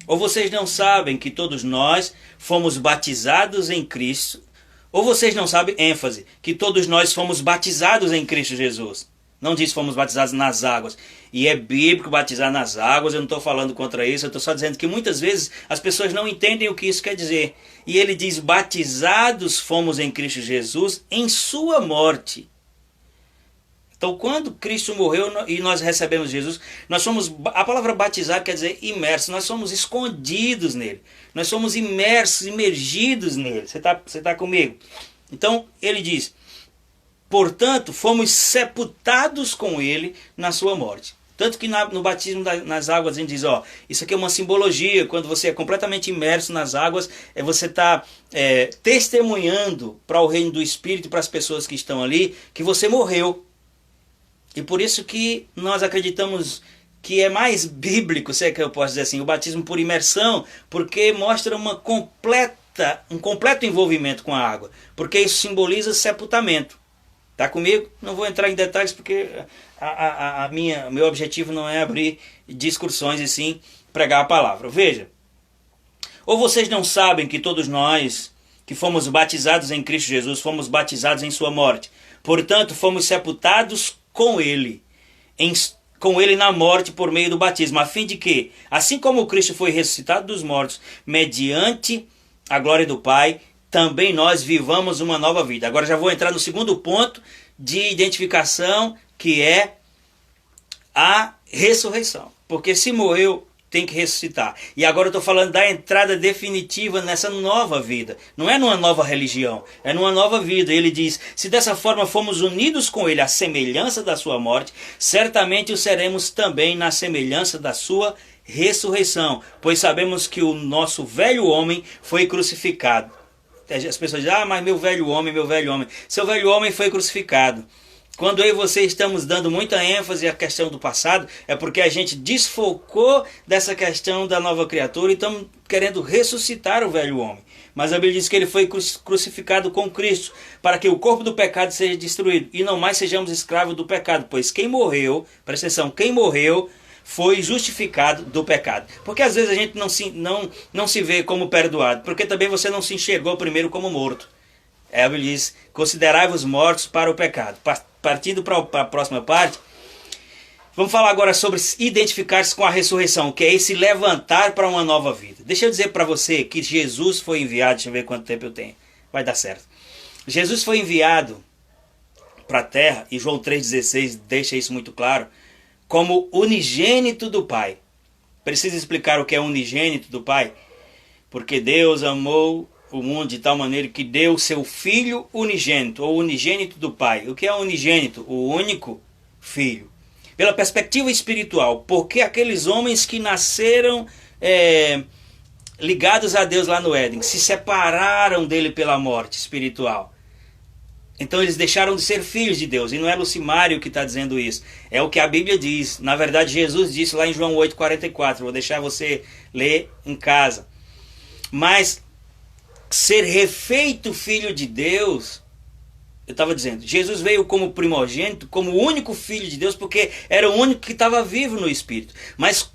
Ou vocês não sabem que todos nós fomos batizados em Cristo? Ou vocês não sabem, ênfase, que todos nós fomos batizados em Cristo Jesus? Não diz fomos batizados nas águas. E é bíblico batizar nas águas, eu não estou falando contra isso, eu estou só dizendo que muitas vezes as pessoas não entendem o que isso quer dizer. E ele diz, batizados fomos em Cristo Jesus em sua morte. Então quando Cristo morreu e nós recebemos Jesus, nós somos, a palavra batizar quer dizer imerso, nós somos escondidos nele. Nós somos imersos, imergidos nele. Você tá comigo? Então ele diz, portanto, fomos sepultados com ele na sua morte. Tanto que no batismo nas águas a gente diz, ó, isso aqui é uma simbologia, quando você é completamente imerso nas águas, você está testemunhando para o reino do Espírito, para as pessoas que estão ali, que você morreu. E por isso que nós acreditamos que é mais bíblico, se é que eu posso dizer assim, o batismo por imersão, porque mostra um completo envolvimento com a água, porque isso simboliza sepultamento. Está comigo? Não vou entrar em detalhes porque meu objetivo não é abrir discussões e sim pregar a palavra. Veja, ou vocês não sabem que todos nós que fomos batizados em Cristo Jesus, fomos batizados em sua morte. Portanto, fomos sepultados com ele na morte por meio do batismo, a fim de que, assim como Cristo foi ressuscitado dos mortos, mediante a glória do Pai, também nós vivamos uma nova vida. Agora já vou entrar no segundo ponto de identificação, que é a ressurreição. Porque se morreu, tem que ressuscitar. E agora eu estou falando da entrada definitiva nessa nova vida. Não é numa nova religião, é numa nova vida. Ele diz, se dessa forma fomos unidos com ele à semelhança da sua morte, certamente o seremos também na semelhança da sua ressurreição. Pois sabemos que o nosso velho homem foi crucificado. As pessoas dizem, mas meu velho homem. Seu velho homem foi crucificado. Quando eu e você estamos dando muita ênfase à questão do passado, é porque a gente desfocou dessa questão da nova criatura e estamos querendo ressuscitar o velho homem. mas a Bíblia diz que ele foi crucificado com Cristo, para que o corpo do pecado seja destruído, e não mais sejamos escravos do pecado, pois quem morreu, presta atenção, quem morreu foi justificado do pecado. Porque às vezes a gente não se vê como perdoado, porque também você não se enxergou primeiro como morto. A Bíblia diz, considerai-vos mortos para o pecado. Partindo para a próxima parte, vamos falar agora sobre identificar-se com a ressurreição, que é esse levantar para uma nova vida. Deixa eu dizer para você que Jesus foi enviado, deixa eu ver quanto tempo eu tenho, vai dar certo. Jesus foi enviado para a terra, e João 3,16 deixa isso muito claro, como unigênito do Pai. Preciso explicar o que é unigênito do Pai? Porque Deus amou o mundo de tal maneira que deu seu Filho unigênito, ou unigênito do Pai. O que é unigênito? O único Filho. Pela perspectiva espiritual, porque aqueles homens que nasceram ligados a Deus lá no Éden, se separaram dele pela morte espiritual. Então eles deixaram de ser filhos de Deus. E não é Lucimário que está dizendo isso. É o que a Bíblia diz. Na verdade, Jesus disse lá em João 8,44. Vou deixar você ler em casa. Mas ser refeito filho de Deus, eu estava dizendo, Jesus veio como primogênito, como o único filho de Deus, porque era o único que estava vivo no Espírito. Mas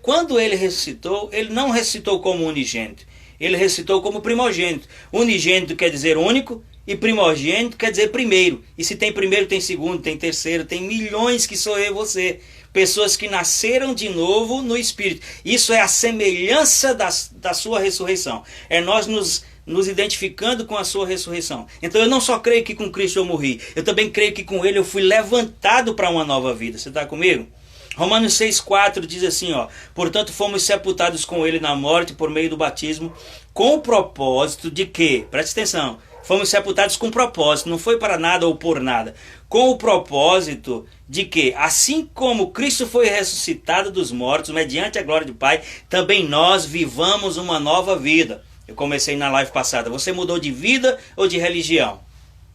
quando ele ressuscitou, ele não ressuscitou como unigênito. Ele ressuscitou como primogênito. Unigênito quer dizer único, e primogênito quer dizer primeiro. E se tem primeiro, tem segundo, tem terceiro, tem milhões que sou eu e você. Pessoas que nasceram de novo no Espírito. Isso é a semelhança da sua ressurreição. É nós nos identificando com a sua ressurreição. Então eu não só creio que com Cristo eu morri, eu também creio que com Ele eu fui levantado para uma nova vida. Você está comigo? Romanos 6,4 diz assim, ó, portanto fomos sepultados com Ele na morte por meio do batismo, com o propósito de que, preste atenção, fomos sepultados com propósito, não foi para nada ou por nada, com o propósito de que, assim como Cristo foi ressuscitado dos mortos, mediante a glória do Pai, também nós vivamos uma nova vida. Eu comecei na live passada, você mudou de vida ou de religião?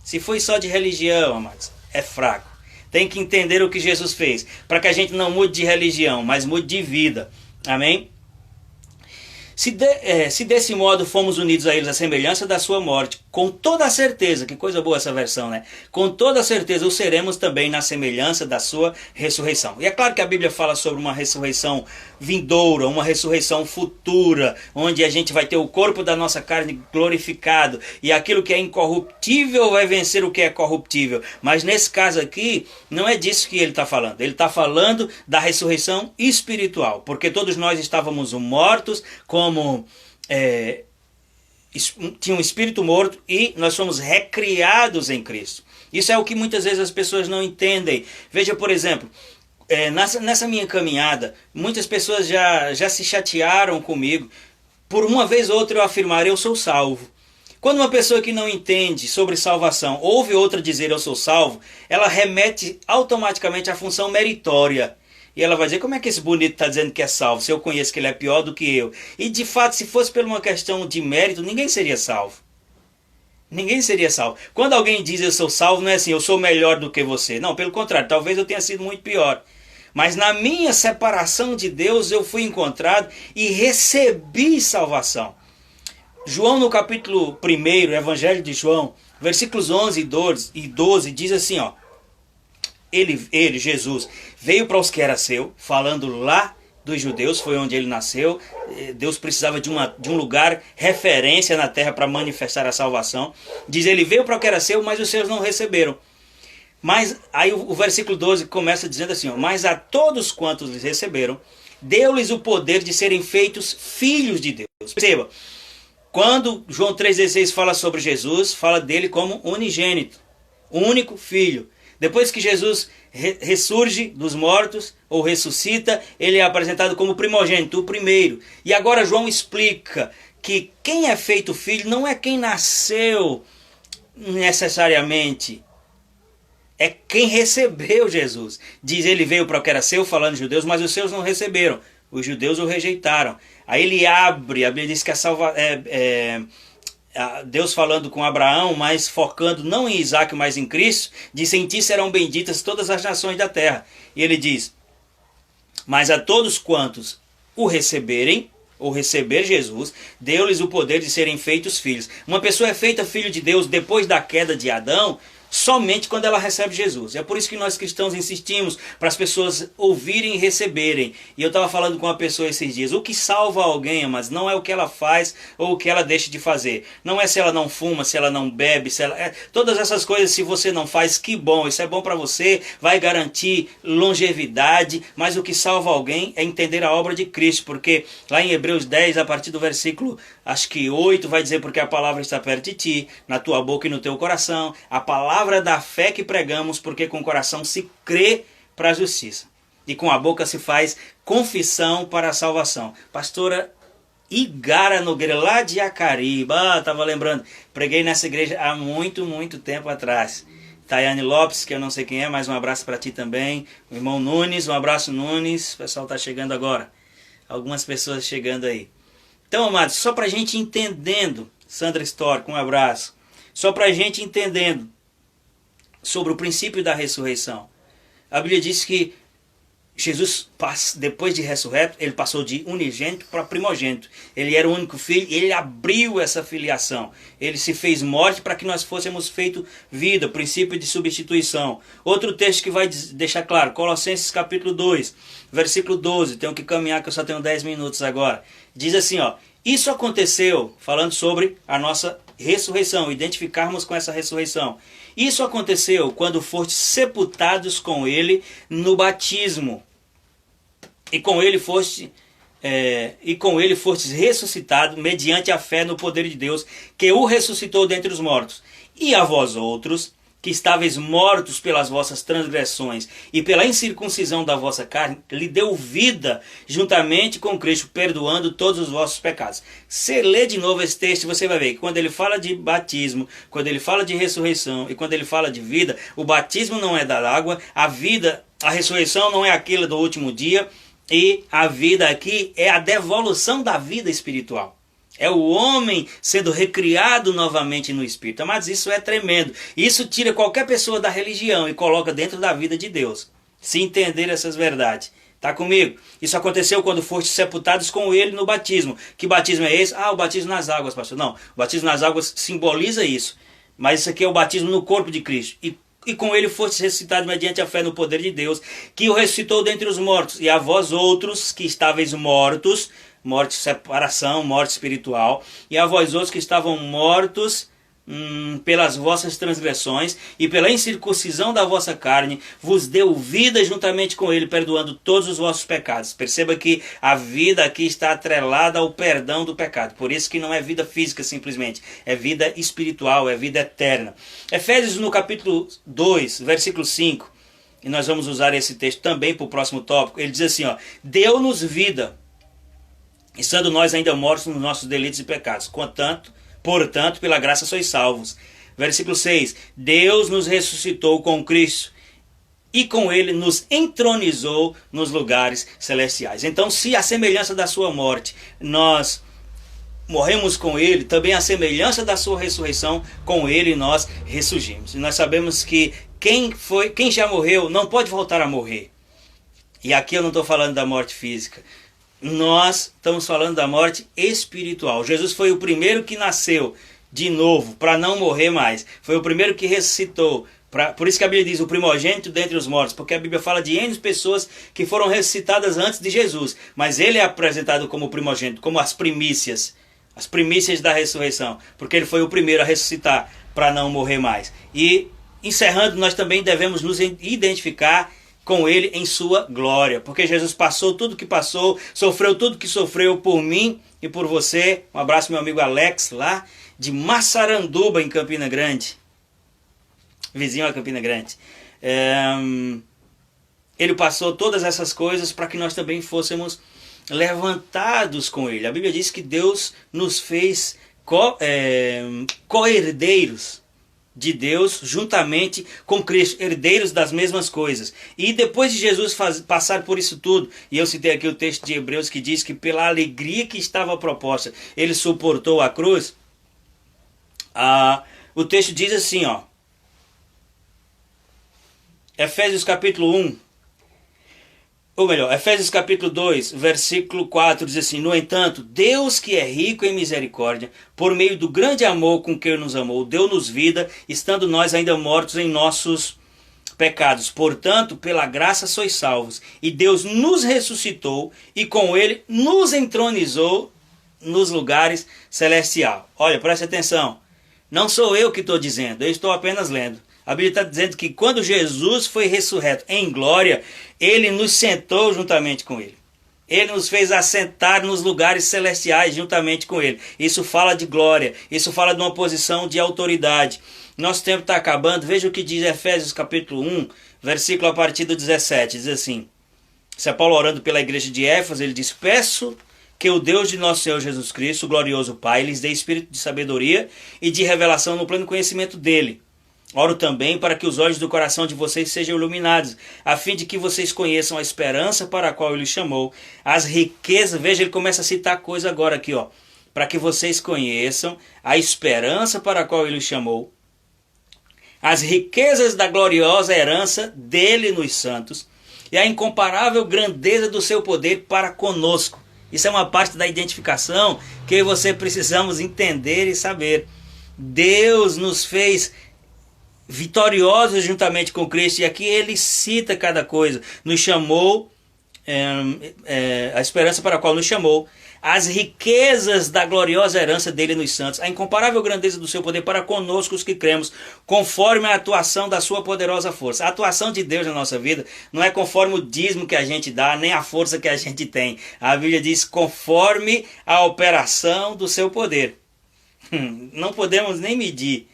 Se foi só de religião, amados, é fraco. Tem que entender o que Jesus fez, para que a gente não mude de religião, mas mude de vida. Amém? Se desse modo fomos unidos a eles à semelhança da sua morte, com toda a certeza, que coisa boa essa versão, né? Com toda a certeza o seremos também na semelhança da sua ressurreição. E é claro que a Bíblia fala sobre uma ressurreição vindoura, uma ressurreição futura, onde a gente vai ter o corpo da nossa carne glorificado, e aquilo que é incorruptível vai vencer o que é corruptível. Mas nesse caso aqui, não é disso que ele está falando. Ele está falando da ressurreição espiritual, porque todos nós estávamos mortos, como tinha um espírito morto, e nós fomos recriados em Cristo. Isso é o que muitas vezes as pessoas não entendem. Veja, por exemplo, nessa minha caminhada, muitas pessoas já se chatearam comigo por uma vez ou outra eu afirmar eu sou salvo. Quando uma pessoa que não entende sobre salvação ouve outra dizer eu sou salvo, ela remete automaticamente à função meritória. E ela vai dizer, como é que esse bonito está dizendo que é salvo, se eu conheço que ele é pior do que eu? E de fato, se fosse por uma questão de mérito, ninguém seria salvo. Ninguém seria salvo. Quando alguém diz eu sou salvo, não é assim, eu sou melhor do que você. Não, pelo contrário, talvez eu tenha sido muito pior. Mas na minha separação de Deus, eu fui encontrado e recebi salvação. João, no capítulo 1, Evangelho de João, versículos 11 e 12, diz assim, ó. Ele, Jesus, veio para os que era seu, falando lá dos judeus, foi onde ele nasceu. Deus precisava de um lugar, referência na terra para manifestar a salvação. Diz, ele veio para o que era seu, mas os seus não receberam. Mas aí o versículo 12 começa dizendo assim, ó, mas a todos quantos lhes receberam, deu-lhes o poder de serem feitos filhos de Deus. Perceba, quando João 3,16 fala sobre Jesus, fala dele como unigênito, único filho. Depois que Jesus ressurge dos mortos, ou ressuscita, ele é apresentado como primogênito, o primeiro. E agora João explica que quem é feito filho não é quem nasceu necessariamente, é quem recebeu Jesus. Diz, ele veio para o que era seu, falando de judeus, mas os seus não receberam. Os judeus o rejeitaram. Aí ele abre, a Bíblia diz que Deus falando com Abraão, mas focando não em Isaac, mas em Cristo, disse, em ti serão benditas todas as nações da terra. E ele diz, mas a todos quantos o receberem, ou receber Jesus, deu-lhes o poder de serem feitos filhos. Uma pessoa é feita filho de Deus depois da queda de Adão, somente quando ela recebe Jesus. É por isso que nós cristãos insistimos para as pessoas ouvirem e receberem. E eu estava falando com uma pessoa esses dias, o que salva alguém, mas não é o que ela faz ou o que ela deixa de fazer. Não é se ela não fuma, se ela não bebe, se ela... todas essas coisas, se você não faz, que bom, isso é bom para você, vai garantir longevidade, mas o que salva alguém é entender a obra de Cristo, porque lá em Hebreus 10, a partir do versículo, acho que 8, vai dizer, porque a palavra está perto de ti, na tua boca e no teu coração, a palavra da fé que pregamos, porque com o coração se crê para a justiça e com a boca se faz confissão para a salvação. Pastora Igara Nogueira, lá de Acariba, estava lembrando, preguei nessa igreja há muito tempo atrás. Tayane Lopes, que eu não sei quem é, mas um abraço para ti também. O irmão Nunes, um abraço Nunes, o pessoal está chegando agora, algumas pessoas chegando aí. Então, amados, só para a gente entendendo, Sandra Stork, um abraço, só para a gente entendendo sobre o princípio da ressurreição. A Bíblia diz que Jesus, depois de ressurreto, ele passou de unigênito para primogênito. Ele era o único filho e ele abriu essa filiação. Ele se fez morte para que nós fôssemos feito vida, princípio de substituição. Outro texto que vai deixar claro, Colossenses capítulo 2, versículo 12. Tenho que caminhar que eu só tenho 10 minutos agora. Diz assim, ó, isso aconteceu, falando sobre a nossa ressurreição, identificarmos com essa ressurreição. Isso aconteceu quando fostes sepultados com ele no batismo. E com ele fostes ressuscitado mediante a fé no poder de Deus, que o ressuscitou dentre os mortos. E a vós outros, que estáveis mortos pelas vossas transgressões e pela incircuncisão da vossa carne, lhe deu vida juntamente com Cristo, perdoando todos os vossos pecados. Se lê de novo esse texto, você vai ver que quando ele fala de batismo, quando ele fala de ressurreição e quando ele fala de vida, o batismo não é da água, a vida, a ressurreição não é aquilo do último dia, e a vida aqui é a devolução da vida espiritual. É o homem sendo recriado novamente no Espírito. Mas isso é tremendo. Isso tira qualquer pessoa da religião e coloca dentro da vida de Deus. Se entender essas verdades. Está comigo? Isso aconteceu quando fostes sepultados com ele no batismo. Que batismo é esse? Ah, o batismo nas águas, pastor. Não, o batismo nas águas simboliza isso. Mas isso aqui é o batismo no corpo de Cristo. E com ele fostes ressuscitados mediante a fé no poder de Deus, que o ressuscitou dentre os mortos. E a vós outros que estáveis mortos, morte, separação, morte espiritual, e a vós outros que estavam mortos pelas vossas transgressões e pela incircuncisão da vossa carne, vos deu vida juntamente com ele, perdoando todos os vossos pecados. Perceba que a vida aqui está atrelada ao perdão do pecado. Por isso que não é vida física simplesmente, é vida espiritual, é vida eterna. Efésios no capítulo 2, versículo 5, e nós vamos usar esse texto também para o próximo tópico. Ele diz assim, ó, deu-nos vida, estando nós ainda mortos nos nossos delitos e pecados. Portanto, pela graça sois salvos. Versículo 6. Deus nos ressuscitou com Cristo e com ele nos entronizou nos lugares celestiais. Então, se a semelhança da sua morte nós morremos com ele, também a semelhança da sua ressurreição, com ele nós ressurgimos. E nós sabemos que quem já morreu não pode voltar a morrer. E aqui eu não estou falando da morte física. Nós estamos falando da morte espiritual. Jesus foi o primeiro que nasceu de novo, para não morrer mais. Foi o primeiro que ressuscitou. Por isso que a Bíblia diz o primogênito dentre os mortos, porque a Bíblia fala de N pessoas que foram ressuscitadas antes de Jesus. Mas ele é apresentado como primogênito, como as primícias da ressurreição, porque ele foi o primeiro a ressuscitar para não morrer mais. E encerrando, nós também devemos nos identificar com ele em sua glória, porque Jesus passou tudo que passou, sofreu tudo que sofreu por mim e por você. Um abraço, meu amigo Alex, lá de Massaranduba, em Campina Grande, vizinho a Campina Grande. Ele passou todas essas coisas para que nós também fôssemos levantados com ele. A Bíblia diz que Deus nos fez co-herdeiros de Deus juntamente com Cristo, herdeiros das mesmas coisas. E depois de Jesus passar por isso tudo, e eu citei aqui o texto de Hebreus que diz que pela alegria que estava proposta, ele suportou a cruz. O texto diz assim, ó, Efésios capítulo 1, ou melhor, Efésios capítulo 2, versículo 4, diz assim: no entanto, Deus que é rico em misericórdia, por meio do grande amor com que Ele nos amou, deu-nos vida, estando nós ainda mortos em nossos pecados. Portanto, pela graça sois salvos. E Deus nos ressuscitou e com Ele nos entronizou nos lugares celestiais. Olha, preste atenção. Não sou eu que estou dizendo, eu estou apenas lendo. A Bíblia está dizendo que quando Jesus foi ressurreto em glória, Ele nos sentou juntamente com Ele. Ele nos fez assentar nos lugares celestiais juntamente com Ele. Isso fala de glória, isso fala de uma posição de autoridade. Nosso tempo está acabando, veja o que diz Efésios capítulo 1, versículo a partir do 17. Diz assim, isso é Paulo orando pela igreja de Éfeso, ele diz: peço que o Deus de nosso Senhor Jesus Cristo, o glorioso Pai, lhes dê espírito de sabedoria e de revelação no pleno conhecimento dEle. Oro também para que os olhos do coração de vocês sejam iluminados, a fim de que vocês conheçam a esperança para a qual Ele chamou, as riquezas, veja, ele começa a citar coisa agora aqui, ó, para que vocês conheçam a esperança para a qual Ele chamou, as riquezas da gloriosa herança dele nos santos e a incomparável grandeza do seu poder para conosco. Isso é uma parte da identificação que eu e você precisamos entender e saber. Deus nos fez vitoriosos juntamente com Cristo, e aqui ele cita cada coisa. Nos chamou, a esperança para a qual nos chamou, as riquezas da gloriosa herança dele nos santos, a incomparável grandeza do seu poder para conosco os que cremos, conforme a atuação da sua poderosa força. A atuação de Deus na nossa vida não é conforme o dízimo que a gente dá, nem a força que a gente tem. A Bíblia diz conforme a operação do seu poder. Não podemos nem medir.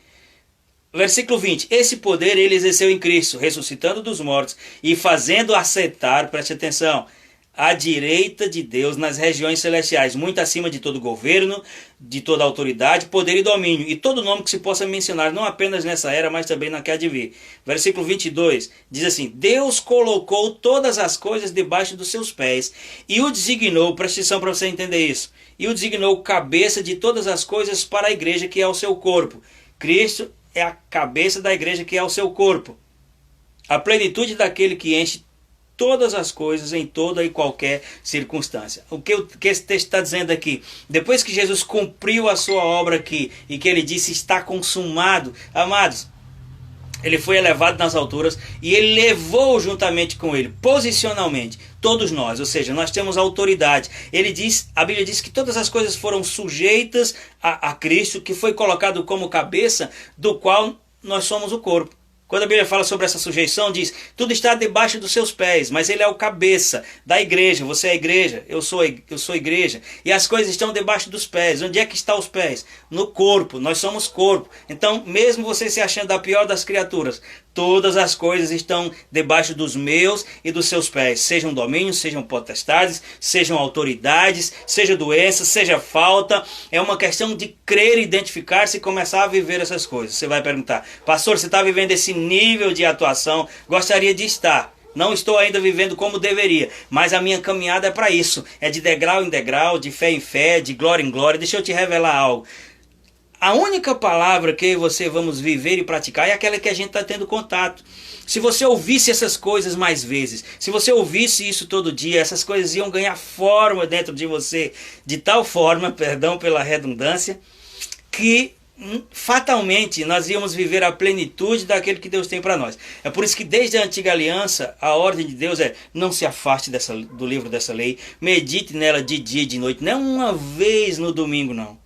Versículo 20, esse poder ele exerceu em Cristo, ressuscitando dos mortos e fazendo assentar, preste atenção, à direita de Deus nas regiões celestiais, muito acima de todo governo, de toda autoridade, poder e domínio, e todo nome que se possa mencionar, não apenas nessa era, mas também na que há de vir. Versículo 22, diz assim, Deus colocou todas as coisas debaixo dos seus pés, e o designou, preste atenção para você entender isso, e o designou cabeça de todas as coisas para a igreja que é o seu corpo. Cristo é a cabeça da igreja que é o seu corpo. A plenitude daquele que enche todas as coisas em toda e qualquer circunstância. O que esse texto está dizendo aqui? Depois que Jesus cumpriu a sua obra aqui e que ele disse está consumado, amados, ele foi elevado nas alturas e ele levou juntamente com ele, posicionalmente, todos nós, ou seja, nós temos autoridade. Ele diz, a Bíblia diz que todas as coisas foram sujeitas a Cristo, que foi colocado como cabeça, do qual nós somos o corpo. Quando a Bíblia fala sobre essa sujeição, diz, tudo está debaixo dos seus pés, mas ele é o cabeça da igreja, você é a igreja, eu sou igreja, e as coisas estão debaixo dos pés. Onde é que estão os pés? No corpo, nós somos corpo. Então, mesmo você se achando a pior das criaturas, todas as coisas estão debaixo dos meus e dos seus pés, sejam domínios, sejam potestades, sejam autoridades, seja doença, seja falta. É uma questão de crer, identificar-se e começar a viver essas coisas. Você vai perguntar, pastor, você está vivendo esse nível de atuação? Gostaria de estar. Não estou ainda vivendo como deveria, mas a minha caminhada é para isso. É de degrau em degrau, de fé em fé, de glória em glória. Deixa eu te revelar algo. A única palavra que eu e você vamos viver e praticar é aquela que a gente está tendo contato. Se você ouvisse essas coisas mais vezes, se você ouvisse isso todo dia, essas coisas iam ganhar forma dentro de você, de tal forma, perdão pela redundância, que fatalmente nós íamos viver a plenitude daquele que Deus tem para nós. É por isso que desde a antiga aliança, a ordem de Deus é: não se afaste do livro dessa lei, medite nela de dia e de noite, não uma vez no domingo não.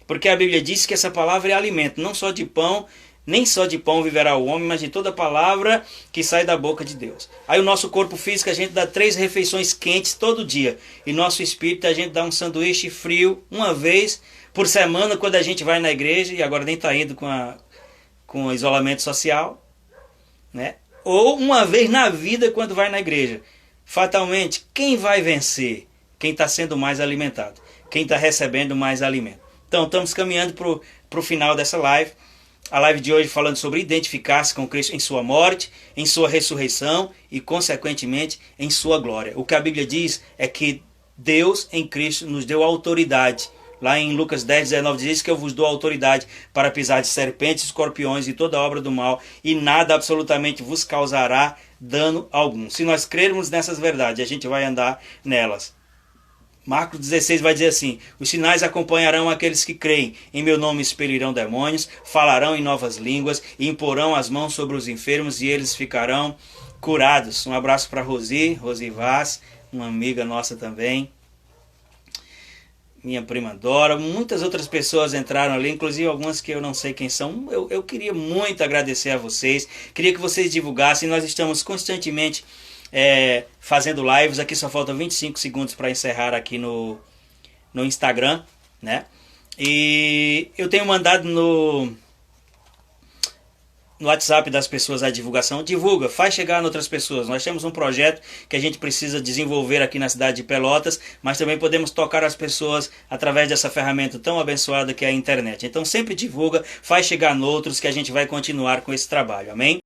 Porque a Bíblia diz que essa palavra é alimento, não só de pão, nem só de pão viverá o homem, mas de toda palavra que sai da boca de Deus. Aí o nosso corpo físico a gente dá 3 refeições quentes todo dia. E nosso espírito a gente dá um sanduíche frio uma vez por semana quando a gente vai na igreja, e agora nem está indo com o isolamento social, né? Ou uma vez na vida quando vai na igreja. Fatalmente, quem vai vencer? Quem está sendo mais alimentado. Quem está recebendo mais alimento. Então, estamos caminhando para o final dessa live. A live de hoje falando sobre identificar-se com Cristo em sua morte, em sua ressurreição e, consequentemente, em sua glória. O que a Bíblia diz é que Deus em Cristo nos deu autoridade. Lá em Lucas 10, 19 diz que eu vos dou autoridade para pisar de serpentes, escorpiões e toda obra do mal, e nada absolutamente vos causará dano algum. Se nós crermos nessas verdades, a gente vai andar nelas. Marcos 16 vai dizer assim: os sinais acompanharão aqueles que creem. Em meu nome expelirão demônios, falarão em novas línguas, e imporão as mãos sobre os enfermos e eles ficarão curados. Um abraço para Rosi Vaz, uma amiga nossa também. Minha prima Dora, muitas outras pessoas entraram ali, inclusive algumas que eu não sei quem são. Eu queria muito agradecer a vocês, queria que vocês divulgassem. Nós estamos constantemente fazendo lives. Aqui só faltam 25 segundos para encerrar aqui no Instagram, né? E eu tenho mandado no WhatsApp das pessoas a divulgação. Divulga, faz chegar em outras pessoas. Nós temos um projeto que a gente precisa desenvolver aqui na cidade de Pelotas, mas também podemos tocar as pessoas através dessa ferramenta tão abençoada que é a internet. Então sempre divulga, faz chegar em outros, que a gente vai continuar com esse trabalho, amém?